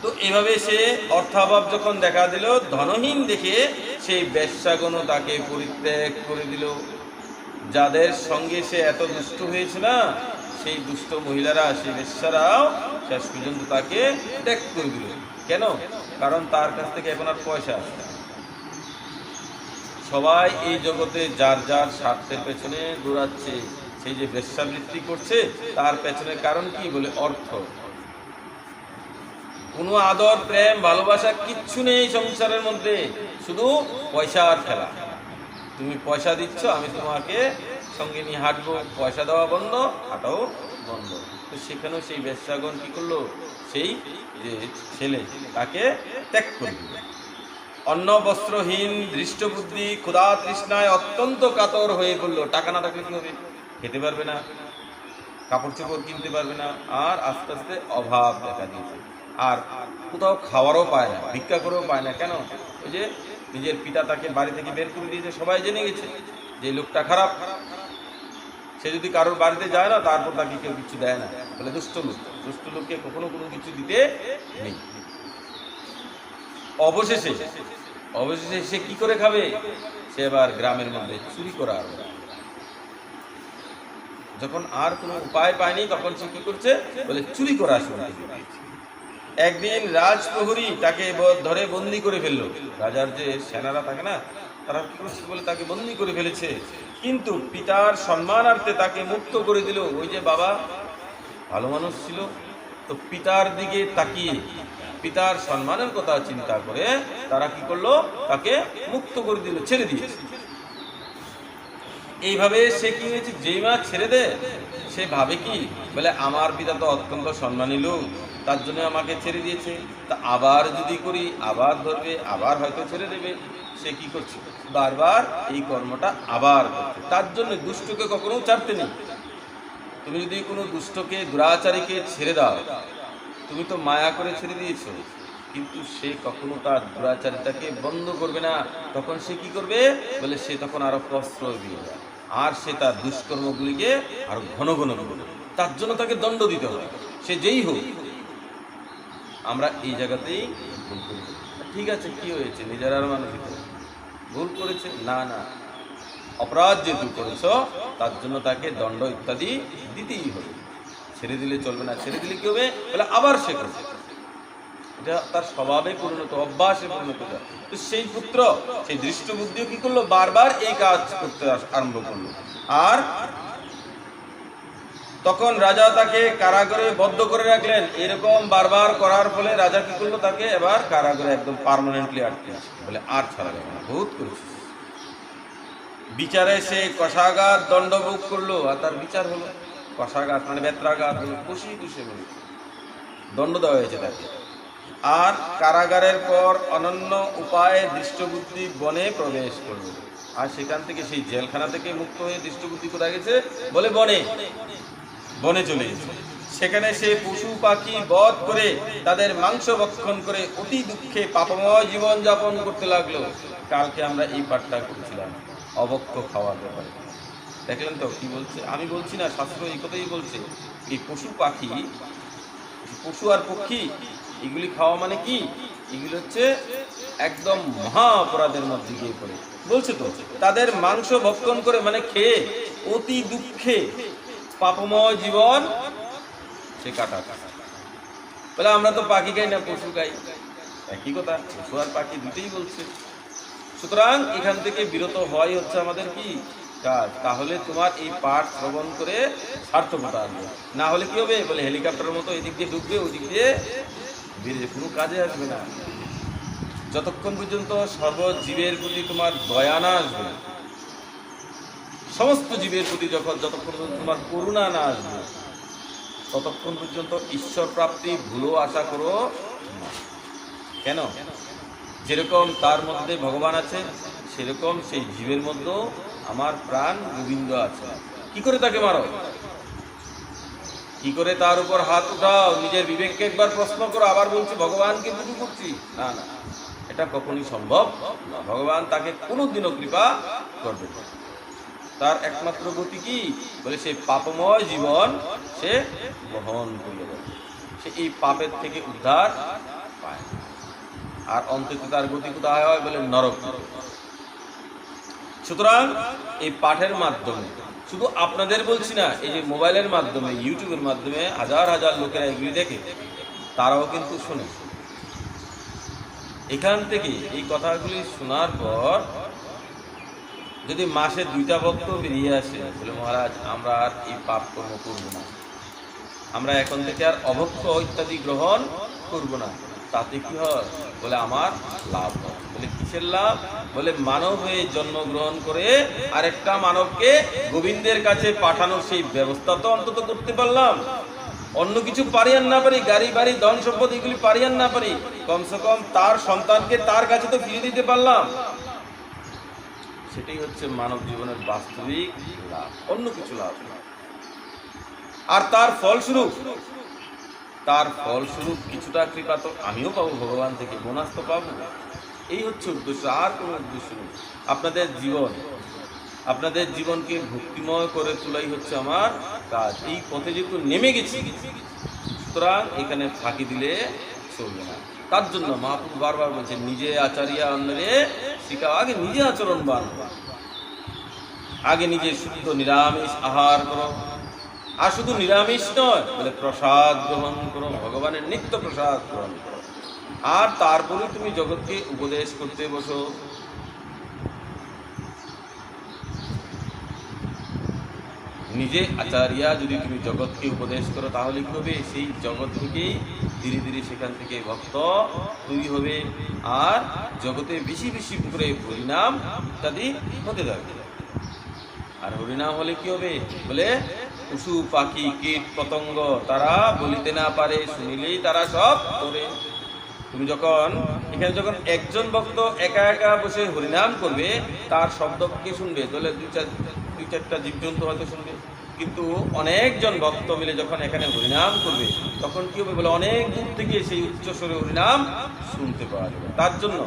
তো এভাবে সে অর্থাভাব যখন দেখা দিল, ধনহীন দেখে সেই বেশ্যাগণও তাকে পরিত্যাগ করে দিল। যাদের সঙ্গে সে এত দুষ্ট হয়েছে না, সেই দুষ্ট মহিলারা, সেই বেশ্যারাও শেষ পর্যন্ত তাকে ত্যাগ করে দিল। কেন? কারণ তার কাছ থেকে এখন আর পয়সা আসে না। সবাই এই জগতে যার যার স্বার্থের পেছনে দৌড়াচ্ছে। সেই যে বেশ্যাবৃত্তি করছে, তার পেছনের কারণ কি? বলে অর্থ। কোনো আদর, প্রেম, ভালোবাসা কিচ্ছু নেই সংসারের মধ্যে, শুধু পয়সার খেলা। তুমি পয়সা দিচ্ছ, আমি তোমাকে সঙ্গে নিয়ে হাঁটবো, পয়সা দেওয়া বন্ধ, হাঁটাও বন্ধ। তো সেখানেও সেই বেশ্যাগণ কি করলো? সেই যে ছেলে, তাকে ত্যাগ করে দিল। অন্ন বস্ত্রহীন, দৃষ্টবুদ্ধি, ক্ষুধা তৃষ্ণায় অত্যন্ত কাতর হয়ে পড়লো। টাকা না থাকলে কি হবে? খেতে পারবে না, কাপড় চোপড় কিনতে পারবে না, আর আস্তে আস্তে অভাব দেখা দিয়েছে। আর কোথাও খাওয়ারও পায় না, ভিক্ষা করেও পায় না। কেন? ওই যে নিজের পিতা তাকে বাড়ি থেকে বের করে দিয়েছে, সবাই জেনে গেছে যে লোকটা খারাপ। সে যদি কারোর বাড়িতে যায় না, তারপর তাকে কেউ কিছু দেয় না, বলে দুষ্ট লোক। দুষ্ট লোককে কখনো কোনো কিছু দিতে নেই। অবশেষে সে কি করে খাবে? সে এবার গ্রামের মধ্যে চুরি করা আরম্ভ। যখন আর কোনো উপায় পায়নি তখন সে কি করছে, বলে চুরি করা শুরু করে। একদিন রাজপ্রহরী তাকে ধরে বন্দি করে ফেললো। রাজার যে সেনারা থাকে না, তারা কি করছে, বলে তাকে বন্দি করে ফেলেছে, কিন্তু পিতার সম্মানার্থে তাকে মুক্ত করে দিল। ওই যে বাবা ভালো মানুষ ছিল, তো পিতার দিকে তাকিয়ে পিতার সম্মানের কথা চিন্তা করে তারা কি করলো, তাকে মুক্ত করে দিল, ছেড়ে দিয়েছে। এইভাবে সে কি হয়েছে, যেই মা ছেড়ে দেয় সে ভাবে কি, বলে আমার পিতা তো অত্যন্ত সম্মানী লোক, তার জন্য আমাকে ছেড়ে দিয়েছে, তা আবার যদি করি আবার ধরবে, আবার হয়তো ছেড়ে দেবে। সে কি করছে, বারবার এই কর্মটা আবার করছে। তার জন্য দুষ্টকে কখনো ছাড়তে নেই। তুমি যদি কোনো দুষ্টকে, দুরাচারীকে ছেড়ে দাও, তুমি তো মায়া করে ছেড়ে দিয়েছো, কিন্তু সে কখনো তার দুরাচারিতাকে বন্ধ করবে না। তখন সে কি করবে, বলে সে তখন আরো প্রশ্রয় দিয়ে যায়, আর সে তার দুষ্কর্মগুলিকে আরো ঘন ঘন করবে। তার জন্য তাকে দণ্ড দিতে হবে, সে যেই হোক। আমরা এই জায়গাতেই ভুল করি। ঠিক আছে, কি হয়েছে, নিজের আর মানুষ ভুল করেছে, না না, অপরাধ যেহেতু করেছ তার জন্য তাকে দণ্ড ইত্যাদি দিতেই হবে। ছেড়ে দিলে চলবে না, ছেড়ে দিলে কি হবে, বলে আবার সে করবে। এটা তার স্বভাবে পরিণত, অভ্যাসে পরিণত। তো সেই পুত্র, সেই দৃষ্ট বুদ্ধিও কি করলো, বারবার এই কাজ করতে আরম্ভ করলো। আর তখন রাজা তাকে কারাগারে বদ্ধ করে রাখলেন। এরকম বারবার করার ফলে রাজা কি করলো, তাকে এবার কারাগারে একদম পার্মানেন্টলি আটকে আছে, বলে আর ছাড়া যাবে না, বহুত করেছে। বিচারে সে কষাঘাত দণ্ড ভোগ করলো, আর তার বিচার হলো কষাঘাত, মানে বেত্রাঘাত হলো, খুশি খুশি হলো, দণ্ড দেওয়া হয়েছে তাকে। আর কারাগারের পর অনন্য উপায়ে দৃষ্টবুদ্ধি বনে প্রবেশ করলো। আর সেখান থেকে, সেই জেলখানা থেকে মুক্ত হয়ে দৃষ্টবুদ্ধি কোথায় গেছে, বলে বনে, বনে চলে গেছে। সেখানে সে পশু পাখি বধ করে তাদের মাংস ভক্ষণ করে অতি দুঃখে পাপময় জীবন যাপন করতে লাগলো। কালকে আমরা এই পাঠটা করছিলাম অভক্ষ খাওয়ার ব্যাপারে, দেখলেন তো কি বলছে। আমি বলছি না, শাস্ত্র এই কথাই বলছে। এই পশু পাখি, পশু আর পক্ষী, এগুলি খাওয়া মানে কি, এগুলি হচ্ছে একদম মহা অপরাধের মধ্যে গিয়ে পড়ে। বলছে তো, তাদের মাংস ভক্ষণ করে মানে খেয়ে অতি দুঃখে পাপময় জীবন সে কাটা। বলে আমরা তো পাখি খাই না, পশু খাই, একই কথা, পশু আর পাখি দুটোই বলছে। সুতরাং এখান থেকে বিরত হওয়াই হচ্ছে আমাদের কি কাজ। তাহলে তোমার এই পাঠ শ্রবণ করে সার্থকতা আসবে, না হলে কি হবে, বলে হেলিকপ্টারের মতো এদিক দিয়ে ঢুকবে, ওই দিক দিয়ে বেরিয়ে, কোনো কাজে আসবে না। যতক্ষণ পর্যন্ত সর্বজীবের প্রতি তোমার দয়া না আসবে, সমস্ত জীবের প্রতি যতক্ষণ পর্যন্ত তোমার করুণা না আসবে, ততক্ষণ পর্যন্ত ঈশ্বর প্রাপ্তি ভুলো আশা করো না। কেন, যেরকম তার মধ্যে ভগবান আছে, সেরকম সেই জীবের মধ্যেও আমার প্রাণ গোবিন্দ আছে। কি করে তাকে মারো, কি করে তার উপর হাত উঠাও, নিজের বিবেককে একবার প্রশ্ন করো, আবার বলছি ভগবানকে পুজো করছি, না না, এটা কখনই সম্ভব না। ভগবান তাকে কোনোদিনও কৃপা করবে না। তার একমাত্র গতি কি, বলে সেই পাপময় জীবন সে বহন করিয়ে দেবে, সে এই পাপের থেকে উদ্ধার পায়। আর অন্তত তার গতি কোথায় হয়, বলে নরক। সুতরাং এই পাঠের মাধ্যমে শুধু আপনাদের বলছি না, এই যে মোবাইলের মাধ্যমে, ইউটিউবের মাধ্যমে হাজার হাজার লোকেরা এগুলি দেখে, তারাও কিন্তু শোনে। এখান থেকে এই কথাগুলি শোনার পর যদি মাসে 2টা ভক্ত বেরিয়ে আসে, বলে মহারাজ আমরা আর এই পাপ কর্ম করবো না, আমরা এখন থেকে আর অভক্ষ ইত্যাদি গ্রহণ করব না, তাতে কি হয়, বলে আমার লাভ হয়। বলে কিসের লাভ, বলে মানব হয়ে জন্মগ্রহণ করে আরেকটা মানবকে গোবিন্দের কাছে পাঠানোর সেই ব্যবস্থা তো অন্তত করতে পারলাম। অন্য কিছু পারি আর না পারি, গাড়ি বাড়ি ধন সম্পদ এগুলি পারি আর না পারি, কমসে কম তার সন্তানকে তার কাছে তো ফিরিয়ে দিতে পারলাম। সেটাই হচ্ছে মানব জীবনের বাস্তবিক লাভ, অন্য কিছু লাভ না। আর তার ফলস্বরূপ কিছুটা কৃপা তো আমিও পাবো ভগবান থেকে, বোনাস তো পাবো। এই হচ্ছে উদ্দেশ্য, আর কোনো উদ্দেশ্য নেই। আপনাদের জীবনকে ভক্তিময় করে তোলাই হচ্ছে আমার কাজ। এই পথে যেহেতু নেমে গেছি, সুতরাং এখানে ফাঁকি দিলে চলবে না। তার জন্য মহাপ্রভু বারবার বলছেন, নিজে আচারিয়া অন্যরে শিখাও, আগে নিজে আচরণ বান, আগে নিজে শুদ্ধ নিরামিষ আহার করো, আর শুধু নিরামিষ নয়, বলে প্রসাদ গ্রহণ করো, ভগবানের নিত্য প্রসাদ গ্রহণ করো। আর তারপরে তুমি জগৎকে উপদেশ করতে বসো। নিজে আচার্যা যদি তুমি জগৎকে উপদেশ করো, তাহলে কি হবে? সেই জগৎ থেকেই ধীরে ধীরে সেখান থেকে ভক্ত তৈরি হবে, আর জগতে বেশি বেশি করে হরিনাম ইত্যাদি হতে থাকবে। আর হরিনাম হলে কি হবে? বলে পশু পাখি কীট পতঙ্গ তারা বলিতে না পারে, শুনিলেই তারা সব করে। তুমি যখন এখানে যখন একজন ভক্ত একা একা বসে হরিনাম করবে, তার শব্দকে শুনবে, তাহলে দুই চারটা জীবজন্তু হয়তো শুনবে। কিন্তু অনেকজন ভক্ত মিলে যখন এখানে হরিনাম করবে, তখন কি হবে? বলে অনেক দূর থেকে সেই উচ্চস্বরে হরিনাম শুনতে পাওয়া যাবে। তার জন্য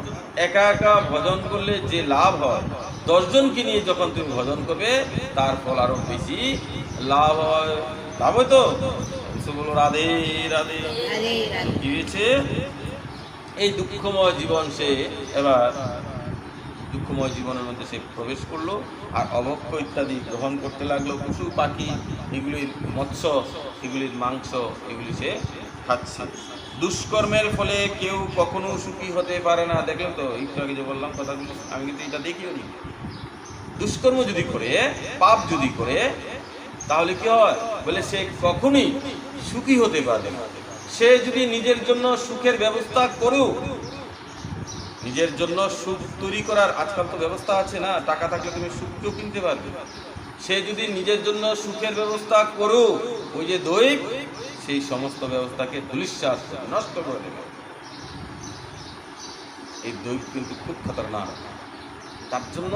একা একা ভজন করলে যে লাভ হয়, 10 জনকে নিয়ে যখন তুমি ভজন করবে, তার ফল আরো বেশি লাভ হয়। লাভ হয় তো বলো রাধে রাধে। কি হয়েছে? এই দুঃখময় জীবন সে এবার দুঃখময় জীবনের মধ্যে সে প্রবেশ করলো, আর অভক্ষ ইত্যাদি গ্রহণ করতে লাগলো। পশু পাখি এগুলির মৎস্য, এগুলির মাংস, এগুলি সে খাচ্ছে। দুষ্কর্মের ফলে কেউ কখনো সুখী হতে পারে না। দেখলেন তো একটু আগে যে বললাম কথাগুলো, আমি কিন্তু এটা দেখিও নি। দুষ্কর্ম যদি করে, পাপ যদি করে, তাহলে কি হয়? বলে সে কখনোই সুখী হতে পারে না। সে যদি নিজের জন্য সুখের ব্যবস্থা করেও, নিজের জন্য সুখ তৈরি করার আজকাল তো ব্যবস্থা আছে না, টাকা থাকলে তুমি সুখকেও কিনতে পারবে। সে যদি নিজের জন্য সুখের ব্যবস্থা করো, ওই যে দৈব, সেই সমস্ত ব্যবস্থাকে ধূলিসাৎ করে নষ্ট করে দেবে। এই দৈব কিন্তু খুব খতরনাক। তার জন্য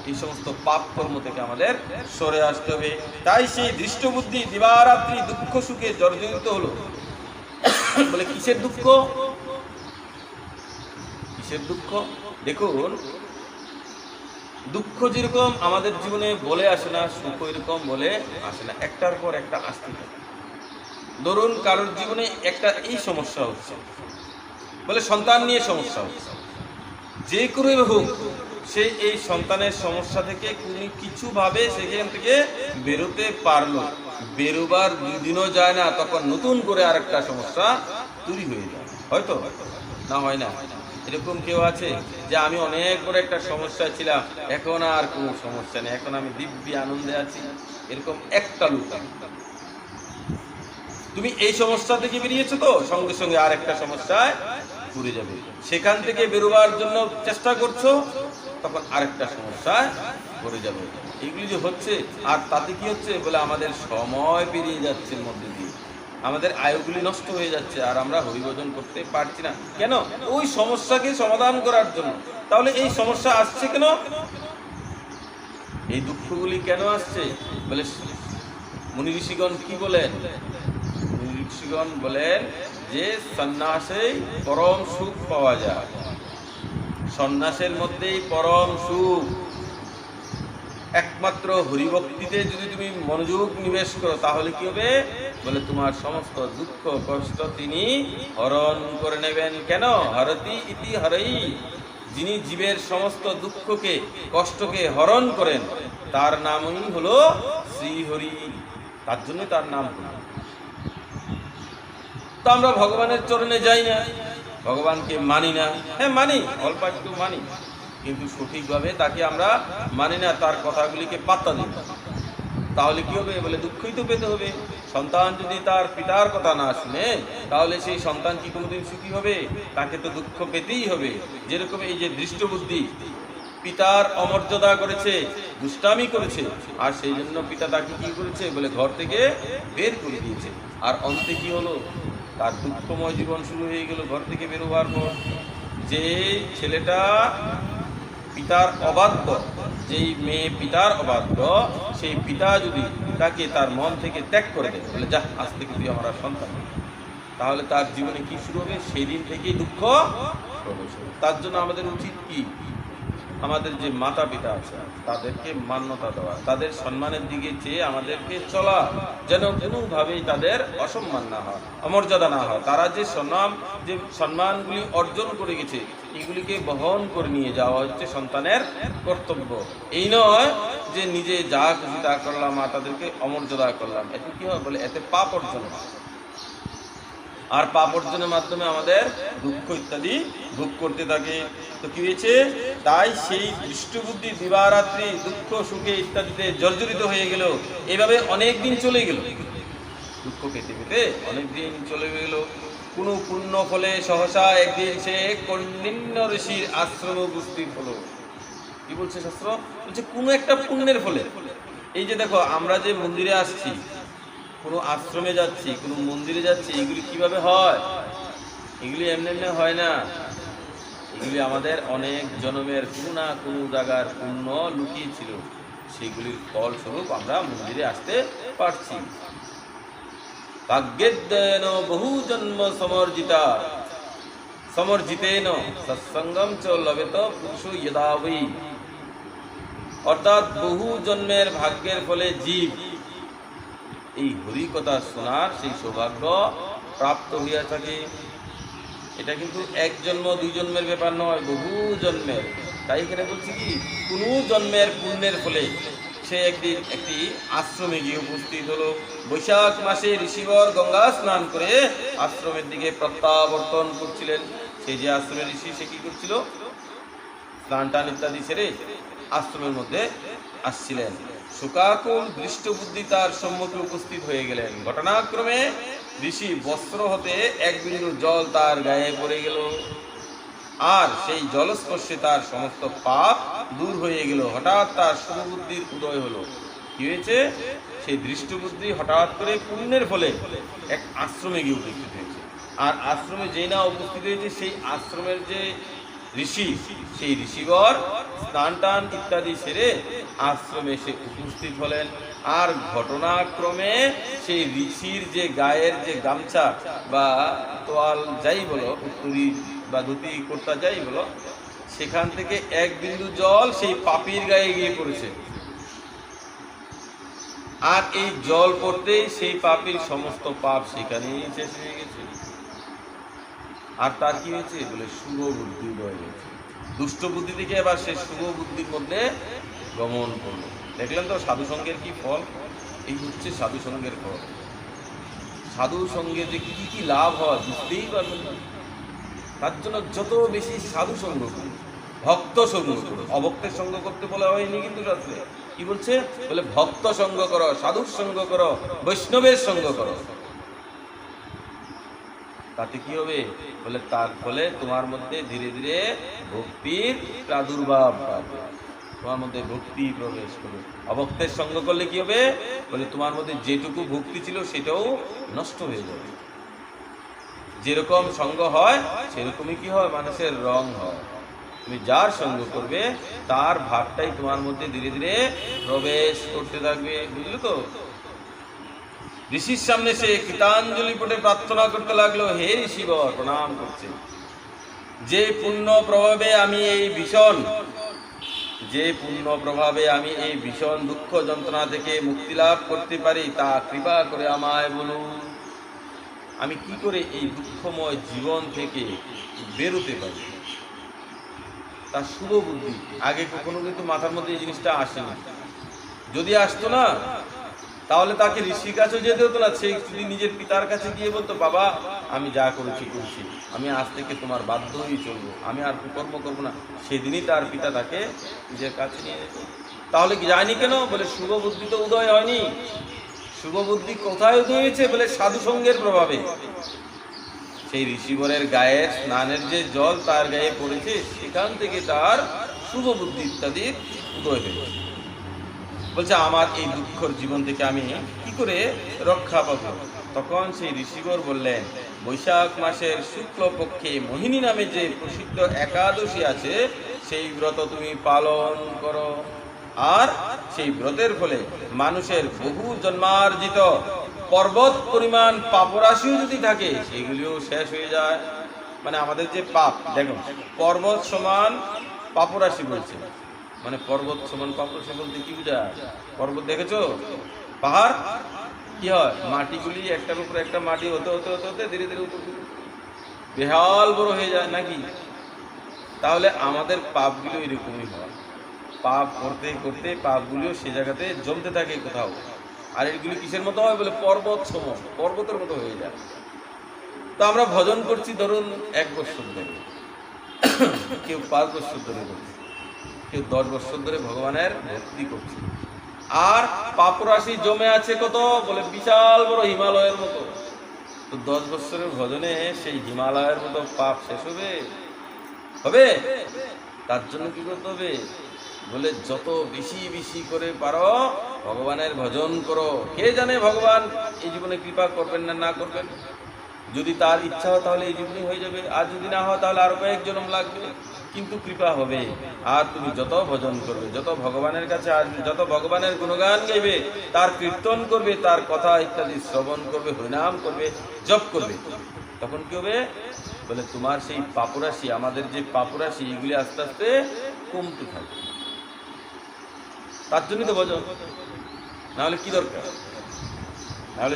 এই সমস্ত পাপ কর্ম থেকে আমাদের সরে আসতে হবে। তাই সেই দৃষ্টবুদ্ধি দিবারাত্রি দুঃখ সুখে জর্জরিত হলো। বলে কিসের দুঃখ? কিসের দুঃখ? দেখুন, দুঃখ যেরকম আমাদের জীবনে বলে আসে না, সুখ এরকম বলে আসে না, একটার পর একটা আসতে থাকে। ধরুন কারোর জীবনে একটা এই সমস্যা হচ্ছে, বলে সন্তান নিয়ে সমস্যা হচ্ছে, যে করে হোক সে এই সন্তানের সমস্যা থেকে কোনো কিছুভাবে সেখান থেকে বেরোতে পারলো। বেরোবার 2 দিনও যায় না, তখন নতুন করে আরেকটা সমস্যা তৈরি হয়ে যায়। হয়তো না হয় না? এরকম কেউ আছে যে আমি অনেক বড় একটা সমস্যা ছিলাম, এখন আর কোনো সমস্যা নেই, এখন আমি দিব্যি আনন্দে আছি? এরকম একটা লোক। তুমি এই সমস্যা থেকে বেরিয়েছো তো, সঙ্গে সঙ্গে আর একটা সমস্যায় ঘুরে যাবে। সেখান থেকে বেরোবার জন্য চেষ্টা করছো, তখন আরেকটা সমস্যায় ঘুরে যাবে। এগুলি যে হচ্ছে, আর তাতে কি হচ্ছে? বলে আমাদের সময় পেরিয়ে যাচ্ছে মধ্যে দিয়ে, আমাদের আয়ুগুলি নষ্ট হয়ে যাচ্ছে, আর আমরা হরিভজন করতে পারছি না। কেন? ওই সমস্যাকে সমাধান করার জন্য। তাহলে এই সমস্যা আসছে কেন? এই দুঃখগুলি কেন আসছে? বলে মুনি ঋষিগণ কি বলেন? মুনি ঋষিগণ বলেন যে সন্ন্যাসেই পরম সুখ পাওয়া যায়, সন্ন্যাসের মধ্যেই পরম সুখ। একমাত্র হরিভক্তিতে যদি তুমি মনোযোগ নিবেশ করো, তাহলে কি হবে? বলে তোমার সমস্ত দুঃখ কষ্ট তিনি হরণ করে নেবেন। কেন? হরতি ইতি হরই। যিনি জীবের সমস্ত দুঃখকে কষ্টকে হরণ করেন, তার নামই হলো শ্রীহরি। তার জন্য তার নাম হলো। তো আমরা ভগবানের চরণে যাই না, ভগবানকে মানি না। হ্যাঁ মানি, অল্প একটু মানি, কিন্তু সঠিকভাবে তাকে আমরা মানি না, তার কথাগুলিকে পাত্তা দিই না। তাহলে কি হবে? বলে দুঃখই তো পেতে হবে। সন্তান যদি তার পিতার কথা না শুনে, তাহলে সেই সন্তান কি কোনোদিন সুখী হবে? তাকে তো দুঃখ পেতেই হবে। যেরকম এই যে দৃষ্টবুদ্ধি পিতার অমর্যাদা করেছে, দুষ্টামি করেছে, আর সেই জন্য পিতা তাকে কি করেছে? বলে ঘর থেকে বের করে দিয়েছে। আর অন্তে কি হলো? তার দুঃখময় জীবন শুরু হয়ে গেল ঘর থেকে বেরোবার পর। যে ছেলেটা পিতার অবাধ্য, যেই মেয়ে পিতার অবাধ্য, সেই পিতা যদি তাকে তার মন থেকে ত্যাগ করে দেয়, বলে যা আজ থেকে তুই আমার সন্তান, তাহলে তার জীবনে কি শুরু হবে? সেই দিন থেকেই দুঃখ প্রবেশ হবে। তার জন্য আমাদের উচিত কি? আমাদের যে মাতা পিতা আছে তাদেরকে মান্যতা দেওয়া, তাদের সম্মানের দিকে চেয়ে আমাদেরকে চলা, যেন কোনোভাবেই তাদের অসম্মান না হয়, অমর্যাদা না হয়। তারা যে সম্মানগুলি অর্জন করে গেছে, এগুলিকে বহন করে নিয়ে যাওয়া হচ্ছে সন্তানের কর্তব্য। এই নয় যে নিজে যা খুশি তা করলাম আর তাদেরকে অমর্যাদা করলাম, এতে কি হয় বলে এতে পাপ অর্জন হয়। আর পাপ অর্জনের মাধ্যমে আমাদের দুঃখ ইত্যাদি ভোগ করতে থাকে। তো কি হয়েছে, তাই সেই দৃষ্টবুদ্ধি দিবারাত্রি দুঃখ সুখে ইত্যাদিতে জর্জরিত হয়ে গেল। এইভাবে অনেক দিন চলে গেল, দুঃখ পেতে পেতে অনেক দিন চলে গেল। কোনো পুণ্য ফলে সহসা একদিন সে কণ্ডিন্য ঋষির আশ্রমে উপস্থিত হলো। কি বলছে শাস্ত্র? বলছে কোনো একটা পুণ্যের ফলে। এই যে দেখো, আমরা যে মন্দিরে আসছি, কোনো আশ্রমে যাচ্ছি, কোনো মন্দিরে যাচ্ছি, এগুলি কিভাবে হয়? এগুলি এমনি এমনি হয় না। এগুলি আমাদের অনেক জন্মের কোনো না কোনো জায়গার পুণ্য লুকিয়ে ছিল, সেগুলির ফলস্বরূপ আমরা মন্দিরে আসতে পারছি। ভাগ্যেদ্বয়েন বহু জন্ম সমর্জিতেন সৎসঙ্গম চ লবেত পুরুষ যদা বৈ। অর্থাৎ বহু জন্মের ভাগ্যের ফলে জীব এই হরিকথা শোনার সেই সৌভাগ্য প্রাপ্ত হইয়া থাকে। এটা কিন্তু এক জন্ম দুই জন্মের ব্যাপার নয়, বহু জন্মের। তাই এখানে বলছি কি, কোনো জন্মের পুণ্যের ফলে সে একদিন একটি আশ্রমে গিয়ে উপস্থিত হলো। বৈশাখ মাসে ঋষিবর গঙ্গা স্নান করে আশ্রমের দিকে প্রত্যাবর্তন করছিলেন। সেই যে আশ্রমের ঋষি, সে কি করছিল? স্নান টান ইত্যাদি সেরে আশ্রমের মধ্যে আসছিলেন। শোকাকুল দৃষ্টবুদ্ধি তার সম্মুখে উপস্থিত হয়ে গেলেন। ঘটনাক্রমে ঋষি বস্ত্র হতে এক বিন্দু জল তার গায়ে পড়ে গেল, আর সেই জলস্পর্শে তার সমস্ত পাপ দূর হয়ে গেল। হঠাৎ তার শুভবুদ্ধির উদয় হলো। কি হয়েছে? সেই দৃষ্টবুদ্ধি হঠাৎ করে পুণ্যের ফলে এক আশ্রমে গিয়ে উপস্থিত হয়েছে। আর আশ্রমে যেই না উপস্থিত হয়েছে, সেই আশ্রমের যে ঋষি, সেই ঋষিবর স্নান টান ইত্যাদি সেরে আশ্রমে এসে উপস্থিত হলেন। আর ঘটনাক্রমে সেই ঋষির যে গায়ের যে গামছা বা তোয়াল যাই বলো, উত্তরি বা ধুতি কুর্তা যাই বলো, সেখান থেকে এক বিন্দু জল সেই পাপীর গায়ে গিয়ে পড়েছে। আর এই জল পড়তেই সেই পাপীর সমস্ত পাপ সেখানেই শেষ হয়ে গেছে। আর তার কি হয়েছে বলে, শুভ বুদ্ধি উদয় হয়েছে। দুষ্ট বুদ্ধি থেকে এবার সে শুভ বুদ্ধির মধ্যে গমন করলো। দেখলেন তো সাধু সঙ্গের কি ফল? এই হচ্ছে সাধু সঙ্গের ফল। সাধু সঙ্গে যে কি কি লাভ হয় বুঝতেই পারবেন না। তার জন্য যত বেশি সাধু সঙ্গ করুন, ভক্ত সঙ্গ করো। অভক্তের সঙ্গ করতে বলা হয়নি কিন্তু শাস্ত্রে। কি বলছে বলে, ভক্ত সঙ্গ করো, সাধুর সঙ্গ করো, বৈষ্ণবের সঙ্গ করো। তাতে কি হবে বলে, তার ফলে তোমার মধ্যে ধীরে ধীরে ভক্তির প্রাদুর্ভাব পাবে, তোমার মধ্যে ভক্তি প্রবেশ করবে। অভক্তের সঙ্গ করলে কি হবে বলে, তোমার মধ্যে যেটুকু ভক্তি ছিল সেটাও নষ্ট হয়ে যাবে। যেরকম সঙ্গ হয় সেরকমই কি হয়, মানুষের রং হয়। তুমি যার সঙ্গ করবে তার ভাবটাই তোমার মধ্যে ধীরে ধীরে প্রবেশ করতে থাকবে। বুঝলে তো? ঋষির সামনে সে কৃতাঞ্জলি পটে প্রার্থনা করতে লাগলো, হে ঋষিবর, প্রণাম করছে। যে পুণ্য প্রভাবে আমি এই ভীষণ দুঃখ যন্ত্রণা থেকে মুক্তি লাভ করতে পারি, তা কৃপা করে আমায় বলুন। আমি কি করে এই দুঃখময় জীবন থেকে বেরোতে পারি? তার শুভ বুদ্ধি। আগে কখনো কিন্তু মাথার মধ্যে এই জিনিসটা আসেনি। যদি আসতো না, তাহলে তাকে ঋষির কাছে যেতে হতো না। সে নিজের পিতার কাছে গিয়ে বলতো, বাবা আমি যা করেছি করছি, আমি আজ থেকে তোমার বাধ্য হয়েই চলবো, আমি আর কুকর্ম করবো না। সেদিনই তার পিতা তাকে নিজের কাছে নিয়ে যেত। তাহলে কি যায়নি কেন বলে, শুভ বুদ্ধি তো উদয় হয়নি। শুভ বুদ্ধি কোথায় উদয় হয়েছে বলে, সাধু সঙ্গের প্রভাবে। সেই ঋষিবরের গায়ে স্নানের যে জল তার গায়ে পড়েছে, সেখান থেকে তার শুভ বুদ্ধি ইত্যাদির উদয় হয়েছে। বলছে, আমার এই দুঃখর জীবন থেকে আমি কি করে রক্ষা পাবো? তখন সেই ঋষিবর বললেন, বৈশাখ মাসের শুক্লপক্ষে মোহিনী নামে যে প্রসিদ্ধ একাদশী আছে, সেই ব্রত তুমি পালন করো। আর সেই ব্রতের ফলে মানুষের বহু জন্মার্জিত পর্বত পরিমাণ পাপরাশিও যদি থাকে, সেগুলিও শেষ হয়ে যায়। মানে আমাদের যে পাপ, দেখো পর্বত সমান পাপরাশি বলছে, মানে পর্বত সমান পাপরাশি বলতে কি বোঝায়? পর্বত দেখেছো? পাহাড় কি হয়, মাটিগুলি একটার উপরে একটা মাটি হতে হতে হতে হতে ধীরে ধীরে উপর বেহাল বড় হয়ে যায় নাকি? তাহলে আমাদের পাপগুলো এরকমই হয়। পাপ করতে করতে পাপগুলিও সে জায়গাতে জমতে থাকে কোথাও। আর এগুলি কিসের মতো হয় বলে পর্বত সম, পর্বতের মতো হয়ে যায়। তো আমরা ভজন করছি ধরুন 1 বছর ধরে, কেউ 5 বছর ধরে করছে, কেউ 10 বছর ধরে ভগবানের ভক্তি করছে, আর পাপরাশি জমে আছে কত বলে বিশাল বড় হিমালয়ের মতো। তো 10 বছরের ভজনে সেই হিমালয়ের মতো পাপ শেষ হবে? হবে? তার জন্য কি করতে হবে বলে যত বেশি বেশি করে পারো ভগবানের ভজন করো। কে জানে ভগবান এই জীবনে কৃপা করবেন না না করবেন। যদি তার ইচ্ছা হয় তাহলে এই জীবনে হয়ে যাবে, আর যদি না হয় তাহলে আরো কয়েক জন্ম লাগবে, কিন্তু কৃপা হবে। আর তুমি যত ভজন করবে, যত ভগবানের কাছে আসবে, যত ভগবানের গুণগান গাইবে, তার কীর্তন করবে, তার কথা ইত্যাদি শ্রবণ করবে, হরিনাম করবে, জপ করবে, তখন কি হবে বলে তোমার সেই পাপরাশি, আমাদের যে পাপরাশি এগুলি আস্তে আস্তে কমতে থাকবে। তার জন্যই তো ভজন, নাহলে কি দরকার? নাহলে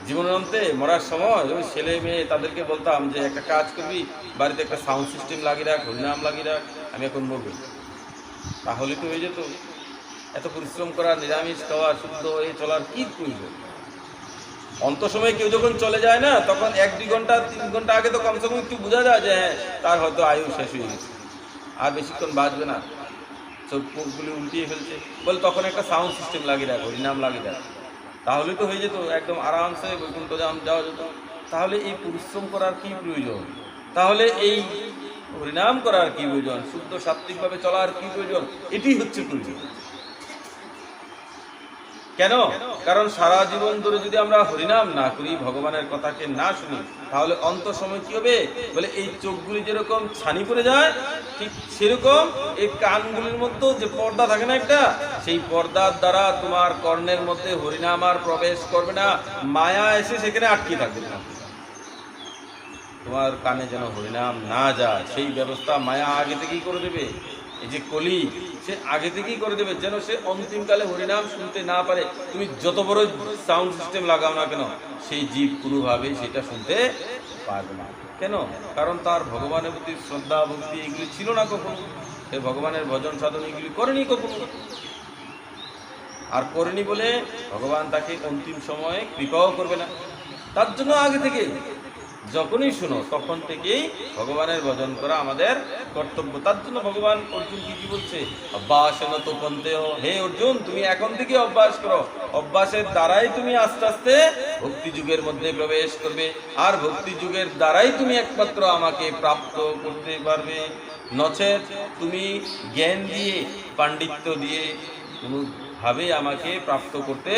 জীবনের অন্তে মরার সময় ওই ছেলে মেয়ে তাদেরকে বলতাম যে একটা কাজ করবি, বাড়িতে একটা সাউন্ড সিস্টেম লাগিয়ে রাখ, হরিনাম লাগিয়ে রাখ, আমি এখন মরবো, তাহলে তো হয়ে যেত। এত পরিশ্রম করা, নিরামিষ খাওয়া, শুদ্ধ হয়ে চলার কি প্রয়োজন? অন্ত সময় কেউ যখন চলে যায় না, তখন 1-2 ঘন্টা 3 ঘন্টা আগে তো কমসে কম একটু বোঝা যায় যে হ্যাঁ তার হয়তো আয়ু শেষ হয়ে গেছে, আর বেশিক্ষণ বাঁচবে না, চোখ মুখগুলি উল্টিয়ে ফেলছে, বলে তখন একটা সাউন্ড সিস্টেম লাগিয়ে রাখ, হরিনাম লাগিয়ে রাখ, তাহলে তো হয়ে যেত, একদম আরামসে বৈকুণ্ঠ যাওয়া যেত। তাহলে এই পরিশ্রম করার কি প্রয়োজন? তাহলে এই হরিনাম করার কি প্রয়োজন? শুদ্ধ সাত্ত্বিকভাবে চলার কি প্রয়োজন? এটি হচ্ছে প্রয়োজন। কেন? কারণ সারা জীবন ধরে যদি আমরা হরিনাম না করি, ভগবানের কথাকে না শুনি, তাহলে অন্ত সময় কি হবে বলে এই চোখগুলি যেরকম ছানি পড়ে যায়, ঠিক সেরকম এই কানগুলির মধ্যে যে পর্দা থাকে না একটা, সেই পর্দার দ্বারা তোমার কর্ণের মধ্যে হরিনাম আর প্রবেশ করবে না, মায়া এসে সেখানে আটকে থাকবে না, তোমার কানে যেন হরিনাম না যায় সেই ব্যবস্থা মায়া আগে থেকেই করে দেবে। এই যে কলি, সে আগে থেকেই করে দেবে যেন সে অন্তিমকালে হরিনাম শুনতে না পারে। তুমি যত বড় সাউন্ড সিস্টেম লাগাও না কেন, সেই জীব কোনোভাবেই সেটা শুনতে পারবে না। কেন? কারণ তার ভগবানের প্রতি শ্রদ্ধা ভক্তি এগুলি ছিল না কখনো, সে ভগবানের ভজন সাধন এগুলি করেনি কখনো, আর করেনি বলে ভগবান তাকে অন্তিম সময়ে কৃপাও করবে না। তার জন্য আগে থেকে যখনই শুনো তখন থেকেই ভগবানের ভজন করা আমাদের কর্তব্য। তার জন্য ভগবান অর্জুন কি বলছে, অভ্যাসেন তো পন্থেয়, হে অর্জুন তুমি এখন থেকে অভ্যাস করো, অভ্যাসের দ্বারাই তুমি আস্তে আস্তে ভক্তি যুগের মধ্যে প্রবেশ করবে, আর ভক্তি যুগের দ্বারাই তুমি একমাত্র আমাকে প্রাপ্ত করতে পারবে। নচেত তুমি জ্ঞান দিয়ে, পাণ্ডিত্য দিয়ে কোনোভাবে আমাকে প্রাপ্ত করতে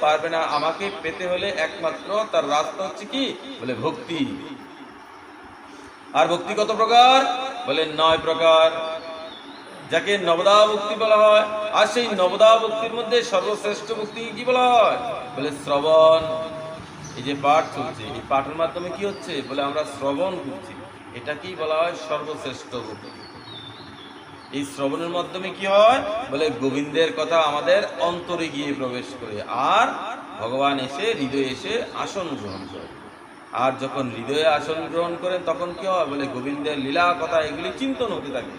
পারবে না। আমাকে পেতে হলে একমাত্র তার রাস্তা হচ্ছে কি বলে ভক্তি। আর ভক্তি কত প্রকার বলে 9 প্রকার, যাকে নবদা ভক্তি বলা হয়। আর সেই নবদা ভক্তির মধ্যে সর্বশ্রেষ্ঠ ভক্তি কি বলা হয় বলে শ্রবণ। এই যে পাঠ চলছে, এই পাঠের মাধ্যমে কি হচ্ছে বলে আমরা শ্রবণ করছি, এটা কি বলা হয় সর্বশ্রেষ্ঠ ভক্তি। এই শ্রবণের মাধ্যমে কি হয় বলে গোবিন্দের কথা আমাদের অন্তরে গিয়ে প্রবেশ করে, আর ভগবান এসে হৃদয়ে এসে আসন গ্রহণ করে। আর যখন হৃদয়ে আসন গ্রহণ করেন তখন কি হয় বলে গোবিন্দের লীলা কথা এগুলি চিন্তন হতে থাকে।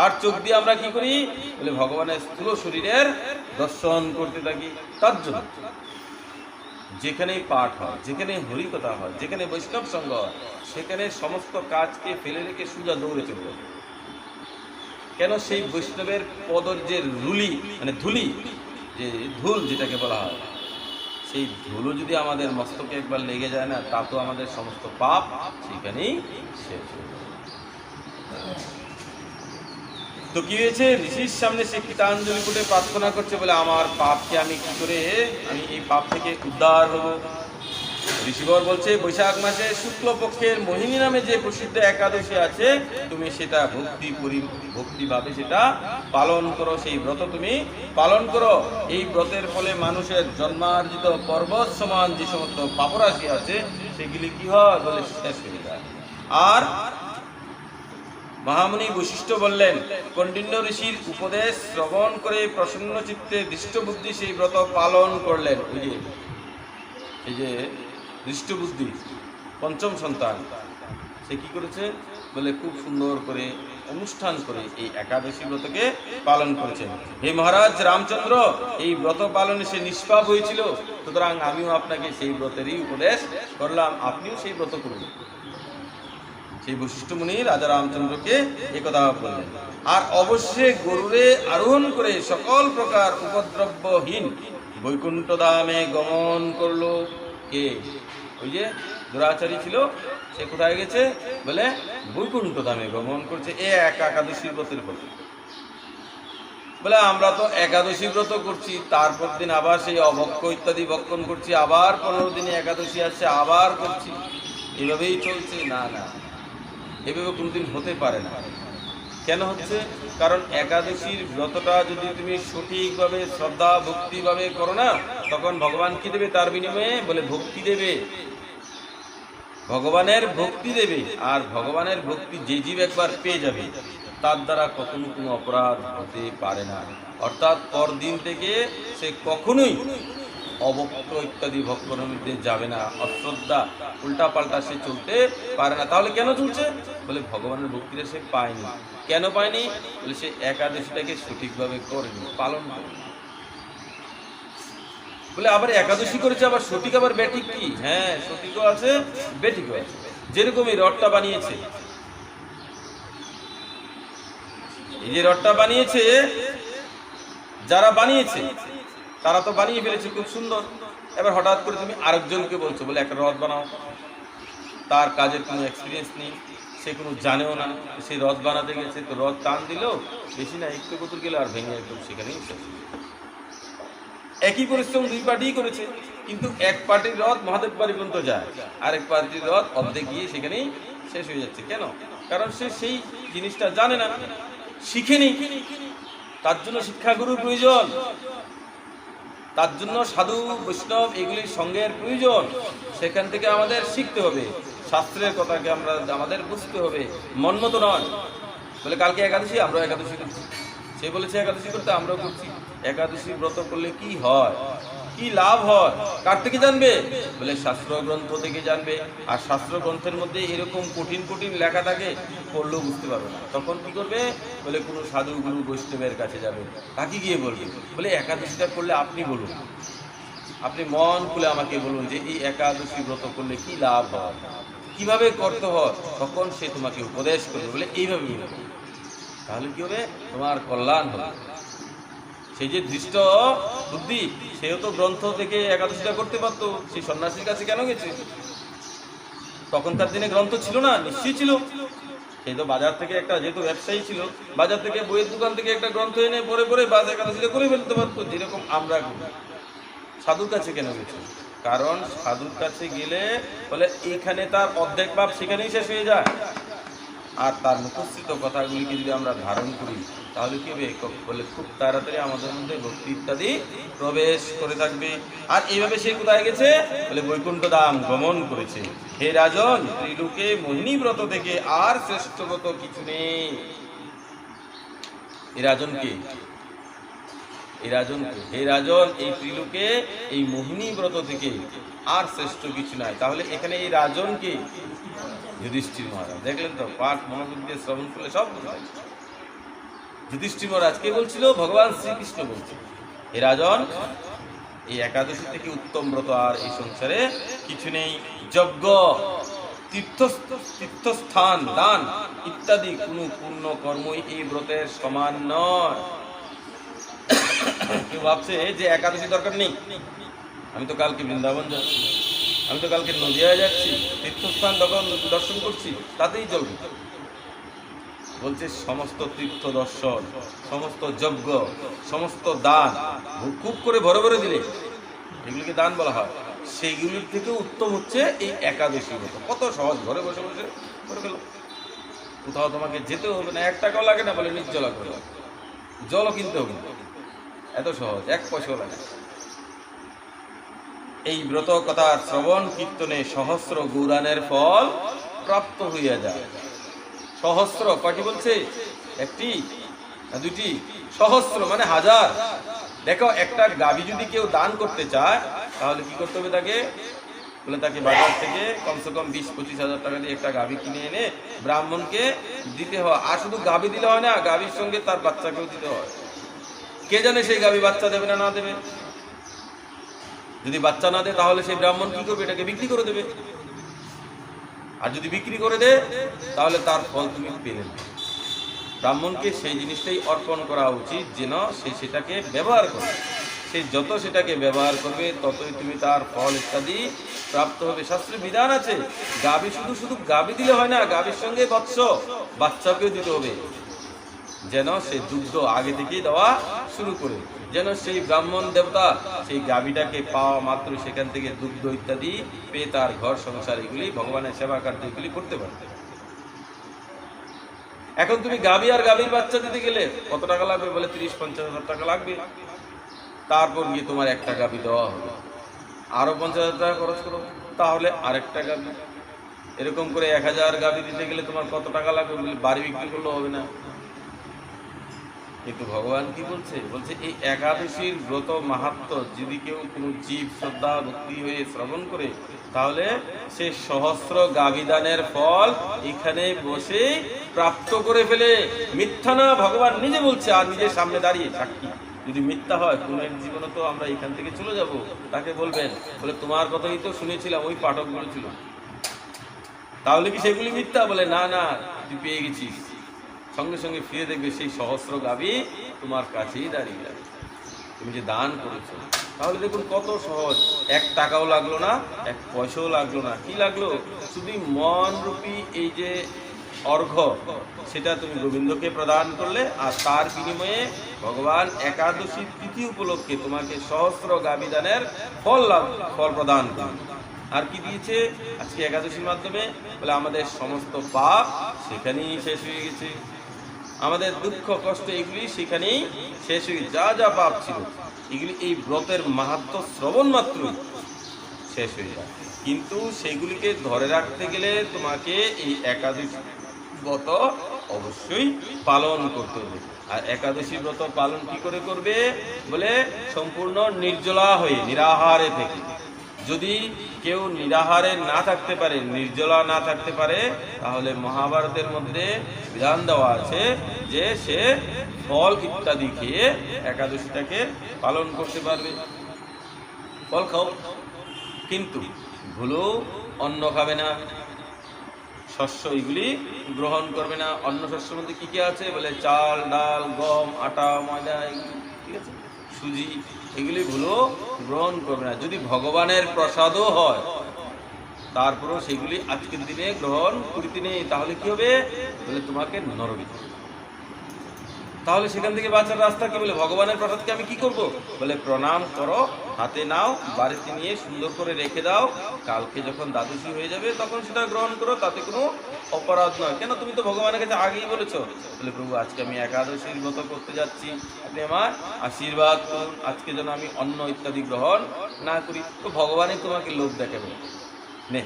আর চোখ দিয়ে আমরা কি করি বলে ভগবানের স্থূল শরীরের দর্শন করতে থাকি। তার জন্য যেখানেই পাঠ হয়, যেখানে হরিকথা হয়, যেখানে বৈষ্ণব সঙ্গ হয়, সেখানে সমস্ত কাজকে ফেলে রেখে সোজা দৌড়ে চলবে। কেন? সেই বৈষ্ণবের পদর যে রুলি মানে ধুলি, যে ধুল যেটাকে বলা হয়, সেই ধুলো যদি আমাদের মস্তকে একবার লেগে যায় না, তা তো আমাদের সমস্ত পাপ সেখানেই শেষ হয়ে যায়। তো কি হয়েছে, ঋষির সামনে সে কৃতাঞ্জলি করে প্রার্থনা করছে বলে আমার পাপকে আমি কি করে আমি এই পাপ থেকে উদ্ধার হব। ঋষিবর বলছে বৈশাখ মাসে শুক্লপক্ষের মোহিনী নামে যে প্রসিদ্ধ একাদশী আছে, তুমি সেটা ভক্তিভাবে সেটা পালন করো, সেই ব্রত তুমি পালন করো। এই ব্রতের ফলে মানুষের জন্মার্জিত পর্বত সমান যে সমস্ত পাপরাশি আছে সেগুলি কি হয় বলে শেষ হয়ে যায়। আর মহামুনি বৈশিষ্ট্য বললেন, কণ্ডিন্য ঋষির উপদেশ শ্রবণ করে প্রসন্ন চিত্তে দৃষ্টবুদ্ধি সেই ব্রত পালন করলেন। এই যে দৃষ্টবুদ্ধি পঞ্চম সন্তান, সে কি করেছে বলে খুব সুন্দর করে অনুষ্ঠান করে এই একাদশী ব্রতকে পালন করেছেন। হে মহারাজ রামচন্দ্র, এই ব্রত পালনে সে নিষ্পাপ হয়েছিল, সুতরাং আমিও আপনাকে সেই ব্রতেরই উপদেশ করলাম, আপনিও সেই ব্রত করুন। সেই বশিষ্ঠ মুনি রাজা রামচন্দ্রকে এই কথা বললেন। আর অবশ্যই গরুরে আরোহণ করে সকল প্রকার উপদ্রব্যহীন বৈকুণ্ঠ ধামে গমন করলো। কে? ওই যে দুরাচারী ছিল, সে কোথায় গেছে? বলে বৈকুণ্ঠ ধামে গমন করছে এ একাদশী ব্রতের ফলে। বলে আমরা তো একাদশী ব্রত করছি, তারপর দিন আবার সেই অভক্ষ ইত্যাদি ভক্ষণ করছি, আবার 15 দিনে একাদশী আসছে, আবার করছি, এভাবেই চলছে। না না, এভাবে কোনোদিন হতে পারে না। কেন হচ্ছে? কারণ একাদশীর ব্রতটা যদি তুমি সঠিকভাবে শ্রদ্ধা ভক্তিভাবে করো না, তখন ভগবান কি দেবে তার বিনিময়ে? বলে ভক্তি দেবে, ভগবানের ভক্তি দেবে। আর ভগবানের ভক্তি যে জীব একবার পেয়ে যাবে, তার দ্বারা কখনো কোনো অপরাধ হতে পারে না। অর্থাৎ পরদিন থেকে সে কখনোই অভক্ত ইত্যাদি ভক্ষণের মধ্যে যাবে না, অশ্রদ্ধা উল্টাপাল্টা সে চলতে পারে না। তাহলে কেন চলছে? বলে ভগবানের ভক্তিটা সে পায়নি। কেন পায়নি? বলে সে একাদশীটাকে সঠিকভাবে করেনি, পালন করেনি। বলে আবার একাদশী করেছে, আবার সঠিক আবার বেঠিক কি? হ্যাঁ, সঠিকও আছে বেঠিকও আছে। যেরকম এই রথটা বানিয়েছে, এই যে রথটা বানিয়েছে, যারা বানিয়েছে তারা তো বানিয়ে ফেলেছে খুব সুন্দর। এবার হঠাৎ করে তুমি আরেকজনকে বলছো বলে একটা রথ বানাও, তার কাজের কোনো এক্সপিরিয়েন্স নেই, সে কোনো জানেও না, সেই রথ বানাতে গেছে, তো রথ টান দিল বেশি না, একটু কতুর গেলে আর ভেঙে একদম সেখানেই শেষ। একই পরিশ্রম দুই পার্টিই করেছে, কিন্তু এক পার্টির রথ মহাদেব বাড়ি পর্যন্ত যায়, আরেক পার্টির রথ অর্ধেক গিয়ে সেখানেই শেষ হয়ে যাচ্ছে। কেন? কারণ সে সেই জিনিসটা জানে না, শিখেনি। তার জন্য শিক্ষাগুরুর প্রয়োজন, তার জন্য সাধু বৈষ্ণব এগুলির সঙ্গের প্রয়োজন। সেখান থেকে আমাদের শিখতে হবে, শাস্ত্রের কথাকে আমাদের বুঝতে হবে, মন মতো নয়। বলে কালকে একাদশী, আমরা একাদশী করছি, সে বলেছে একাদশী করতে, আমরাও করছি। একাদশী ব্রত করলে কি হয়, কি লাভ হয়, কার থেকে জানবে? বলে শাস্ত্র গ্রন্থ থেকে জানবে। আর শাস্ত্র গ্রন্থের মধ্যে এরকম কঠিন কঠিন লেখা থাকে, পড়লেও বুঝতে পারবে না। তখন কি করবে? বলে কোনো সাধু গুরু বৈষ্ণবের কাছে যাবে, তাকে গিয়ে বলবে। বলে একাদশীটা করলে আপনি বলুন, আপনি মন খুলে আমাকে বলুন যে এই একাদশী ব্রত করলে কি লাভ হয়, কিভাবে করতে হয়, তখন সে তোমাকে উপদেশ করবে। বলে এইভাবে, তাহলে কি হবে? তোমার কল্যাণ হবে। সেই যে দৃষ্ট বুদ্ধি, সেও তো গ্রন্থ থেকে একাদশীটা করতে পারতো, সেই সন্ন্যাসীর কাছে কেন গেছে? তখনকার দিনে গ্রন্থ ছিল না? নিশ্চয়ই ছিল। সেই তো বাজার থেকে একটা, যেহেতু ব্যবসায়ী ছিল, বাজার থেকে বইয়ের দোকান থেকে একটা গ্রন্থ এনে পরে পরে বাস একাদশীটা করে ফেলতে পারতো, যেরকম আমরা করি। সাধুর কাছে কেন গেছে? কারণ সাধুর কাছে গেলে বলে এখানে তার অর্ধেক পাপ সেখানেই শেষ হয়ে যায়। আর তার মুখস্থিত কথাগুলিকে যদি আমরা ধারণ করি, তাহলে কি হবে? বলে খুব তাড়াতাড়ি আমাদের মধ্যে ভক্তি ইত্যাদি প্রবেশ করে থাকবে। আর এইভাবে সে কোথায় গেছে? বলে বৈকুণ্ঠ ধাম গমন করেছে। হে রাজন, ত্রিলোকে মোহিনী ব্রত থেকে আর শ্রেষ্ঠ ব্রত কিছু নেই। এই রাজনকে, এই রাজনকে, হে রাজন, এই ত্রিলোকে এই মোহিনী ব্রত থেকে আর শ্রেষ্ঠ কিছু নাই। তাহলে এখানে এই রাজনকে যুধিষ্ঠির মহারাজ, দেখলেন তো, পাঠ মনোযোগ দিয়ে শ্রবণ করলে সব বুঝতে। যুধিষ্ঠির মহারাজ কে বলছিল? ভগবান শ্রীকৃষ্ণ বলছিল, হে রাজন, এই একাদশী থেকে উত্তম ব্রত আর এই সংসারে কিছু নেই। যজ্ঞ, তীর্থস্থান, দান ইত্যাদি কোনো পূর্ণ কর্মই এই ব্রতের সমান নয়। কেউ ভাবছে যে একাদশী দরকার নেই, আমি তো কালকে বৃন্দাবন যাচ্ছি, আমি তো কালকে নদিয়ায় যাচ্ছি, তীর্থস্থান দর্শন করছি, তাতেই চলবে। বলছে সমস্ত তীর্থ দর্শন, সমস্ত যজ্ঞ, সমস্ত দান খুব করে ভরে ভরে দিলে, এগুলিকে দান বলা হয়, সেইগুলির থেকে উত্তম হচ্ছে এই একাদশী ব্রত। কত সহজ, ঘরে বসে বসে করে গেল, কোথাও তোমাকে যেতেও হবে না, 1 টাকাও লাগে না। বলে নির্জলা করে, জলও কিনতে হবে না, এত সহজ, 1 পয়সাও লাগে। এই ব্রত কথার শ্রবণ কীর্তনে সহস্র গৌরানের ফল প্রাপ্ত হইয়া যায়। সহস্র কয়টি বলছে? 1টি না 2টি? সহস্র মানে 1000। দেখো, একটা গাভী যদি কেউ দান করতে চায়, তাহলে কি করতে হবে? তাকে বলে তাকে বাজার থেকে কমসে কম 20-25 হাজার টাকা দিয়ে একটা গাভী কিনে এনে ব্রাহ্মণকে দিতে হয়। আর শুধু গাভী দিলে হয় না, গাভীর সঙ্গে তার বাচ্চাকেও দিতে হয়। কে জানে সেই গাভী বাচ্চা দেবে না দেবে। যদি বাচ্চা না দেয় তাহলে সেই ব্রাহ্মণ কি করবে? এটাকে বিক্রি করে দেবে। আর যদি বিক্রি করে দেয় তাহলে তার ফল তুমি পেলে না। ব্রাহ্মণকে সেই জিনিসটাই অর্পণ করা উচিত যেন সে সেটাকে ব্যবহার করে। সে যত সেটাকে ব্যবহার করবে ততই তুমি তার ফল ইত্যাদি প্রাপ্ত হবে। শাস্ত্রে বিধান আছে, গাভী শুধু গাভী দিলে হয় না, গাভীর সঙ্গে বৎস বাচ্চাকেও দিতে হবে, যেন সে দুগ্ধ আগে থেকেই দেওয়া শুরু করে, যেন সেই ব্রাহ্মণ দেবতা সেই গাভীটাকে পাওয়া মাত্র সেখান থেকে দুগ্ধ ইত্যাদি পেয়ে তার ঘর সংসার এগুলি ভগবানের সেবা কার্য এগুলি করতে পারে। এখন তুমি গাভী আর গাভীর বাচ্চা দিতে গেলে কত টাকা লাগবে? বলে 30-50 হাজার টাকা লাগবে। তারপর গিয়ে তোমার একটা গাভী দেওয়া হবে, আরো 50 হাজার টাকা খরচ করো, তাহলে আরেকটা গাভী। এরকম করে 1000 গাভী দিতে গেলে তোমার কত টাকা লাগবে? বলে বাড়ি বিক্রি করলেও হবে না। কিন্তু ভগবান কি বলছে? বলছে এই একাদশীর ব্রত মাহাত্ম্য যদি কেউ কোনো জীব শ্রদ্ধা ভক্তি হয়ে শ্রবণ করে তাহলে সে সহস্র গাভীদানের ফল এখানে বসে প্রাপ্ত করে ফেলে। মিথ্যা না, ভগবান নিজে বলছে, আর নিজের সামনে দাঁড়িয়ে সাক্ষী। যদি মিথ্যা হয় কোনো এক জীবনে তো আমরা এখান থেকে চলে যাব। তাকে বলবেন, বলে তোমার কথাই তো শুনেছিলাম, ওই পাঠক বলেছিল, তাহলে কি সেগুলি মিথ্যা? বলে না না, তুই পেয়ে গেছিস। সঙ্গে সঙ্গে ফিরে দেখবে সেই সহস্র গাভী তোমার কাছেই দাঁড়িয়ে যাবে, তুমি যে দান করেছো। তাহলে দেখুন কত সহজ, 1 টাকাও লাগলো না, 1 পয়সাও লাগলো না। কি লাগলো? শুধু মনরূপী এই যে অর্ঘ্য সেটা তুমি গোবিন্দকে প্রদান করলে, আর তার বিনিময়ে ভগবান একাদশী তিথি উপলক্ষে তোমাকে সহস্র গাভী দানের ফল প্রদান করবে। আর কি দিয়েছে আজকে একাদশীর মাধ্যমে? বলে আমাদের সমস্ত পাপ সেখানেই শেষ হয়ে গেছে, আমাদের দুঃখ কষ্ট এগুলি সেখানেই শেষ হয়ে গেছে। যা যা পাপ ছিল এগুলি এই ব্রতের মাহাত্ম্য শ্রবণ মাত্রই শেষ হয়ে যায়। কিন্তু সেগুলিকে ধরে রাখতে গেলে তোমাকে এই একাদশী ব্রত অবশ্যই পালন করতে হবে। আর একাদশী ব্রত পালন কি করে করবে? বলে সম্পূর্ণ নির্জলা হয়ে, নিরাহারে থেকে। যদি কেউ নিরাহারে না থাকতে পারে, নির্জলা না থাকতে পারে, তাহলে মহাভারতের মধ্যে বিধান দেওয়া আছে যে সে ফল ইত্যাদি খেয়ে একাদশীটাকে পালন করতে পারবে। ফল খাও, কিন্তু ভুলেও অন্ন খাবে না, শস্য এগুলি গ্রহণ করবে না। অন্ন শস্যের মধ্যে কি কি আছে? বলে চাল, ডাল, গম, আটা, ময়দা, ঠিক আছে, সুজি, এগুলি ভুলেও গ্রহণ করবে না। যদি ভগবানের প্রসাদও হয় তারপরেও সেগুলি আজকের দিনে গ্রহণ করিতে নেই। তাহলে কি হবে? বলে তোমাকে নরকে। তাহলে সেখান থেকে বাঁচার রাস্তা কি? বলে ভগবানের প্রসাদকে আমি কি করব? বলে প্রণাম করো, হাতে নাও, বাড়িতে নিয়ে সুন্দর করে রেখে দাও, কালকে যখন দ্বাদশী হয়ে যাবে তখন সেটা গ্রহণ করো, তাতে কোনো অপরাধ নয়। কেন? তুমি তো ভগবানের কাছে আগেই বলেছো। বলে প্রভু আজকে আমি একাদশীর ব্রত করতে যাচ্ছি, আপনি আমার আশীর্বাদ করুন, আজকে যেন আমি অন্ন ইত্যাদি গ্রহণ না করি। তো ভগবানই তোমাকে লোভ দেখাবে, নে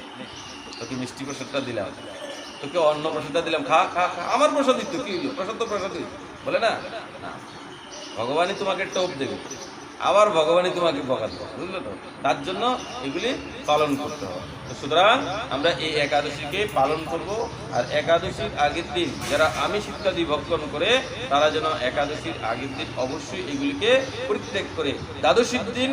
তোকে মিষ্টি প্রসাদটা দিলাম, তোকে অন্ন প্রসাদটা দিলাম, খা খা খা, আমার প্রসাদই তো, কি হলো? প্রসাদ তো প্রসাদই, বলে না, ভগবানই তোমাকে টোপ দেবে, আবার ভগবানই তোমাকে বকা দেবে, বুঝলো তো? তার জন্য এগুলি পালন করতে হবে। তো সুতরাং আমরা এই একাদশীকে পালন করব। আর একাদশীর আগের দিন যারা আমিষ ইত্যাদি ভক্ষণ করে তারা যেন একাদশীর আগের দিন অবশ্যই এগুলিকে পরিত্যাগ করে দ্বাদশীর দিন,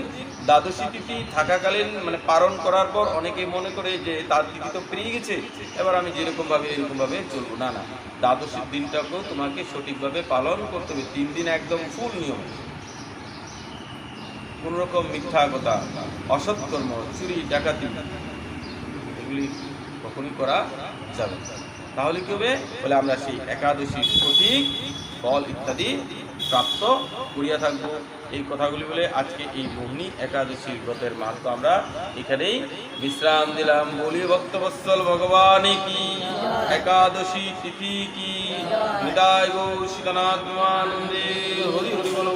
দ্বাদশী তিথি থাকাকালীন মানে পালন করার পর অনেকেই মনে করে যে তার তিথি তো পেরিয়ে গেছে, এবার আমি যেরকমভাবে এরকমভাবে চলবো। না না, দ্বাদশীর দিনটাকেও তোমাকে সঠিকভাবে পালন করতে হবে। 3 দিন একদম ফুল নিয়ম, কোনো রকম মিথ্যা কথা, অসৎকর্ম, চুরি, ডাকাতি এগুলি কখনই করা যাবে। তাহলে কি হবে? বলে আমরা সেই একাদশীর সঠিক ফল ইত্যাদি প্রাপ্ত করিয়া থাকবো। এই কথাগুলি বলে আজকে এই মোহিনী একাদশীর ব্রতের মাহাত্ম্য আমরা এখানেই বিশ্রাম দিলাম। বলি ভক্তবৎসল ভগবান কি, একাদশী তিথি কি, নিতাই গো সীতানাথ হরি হরি বল।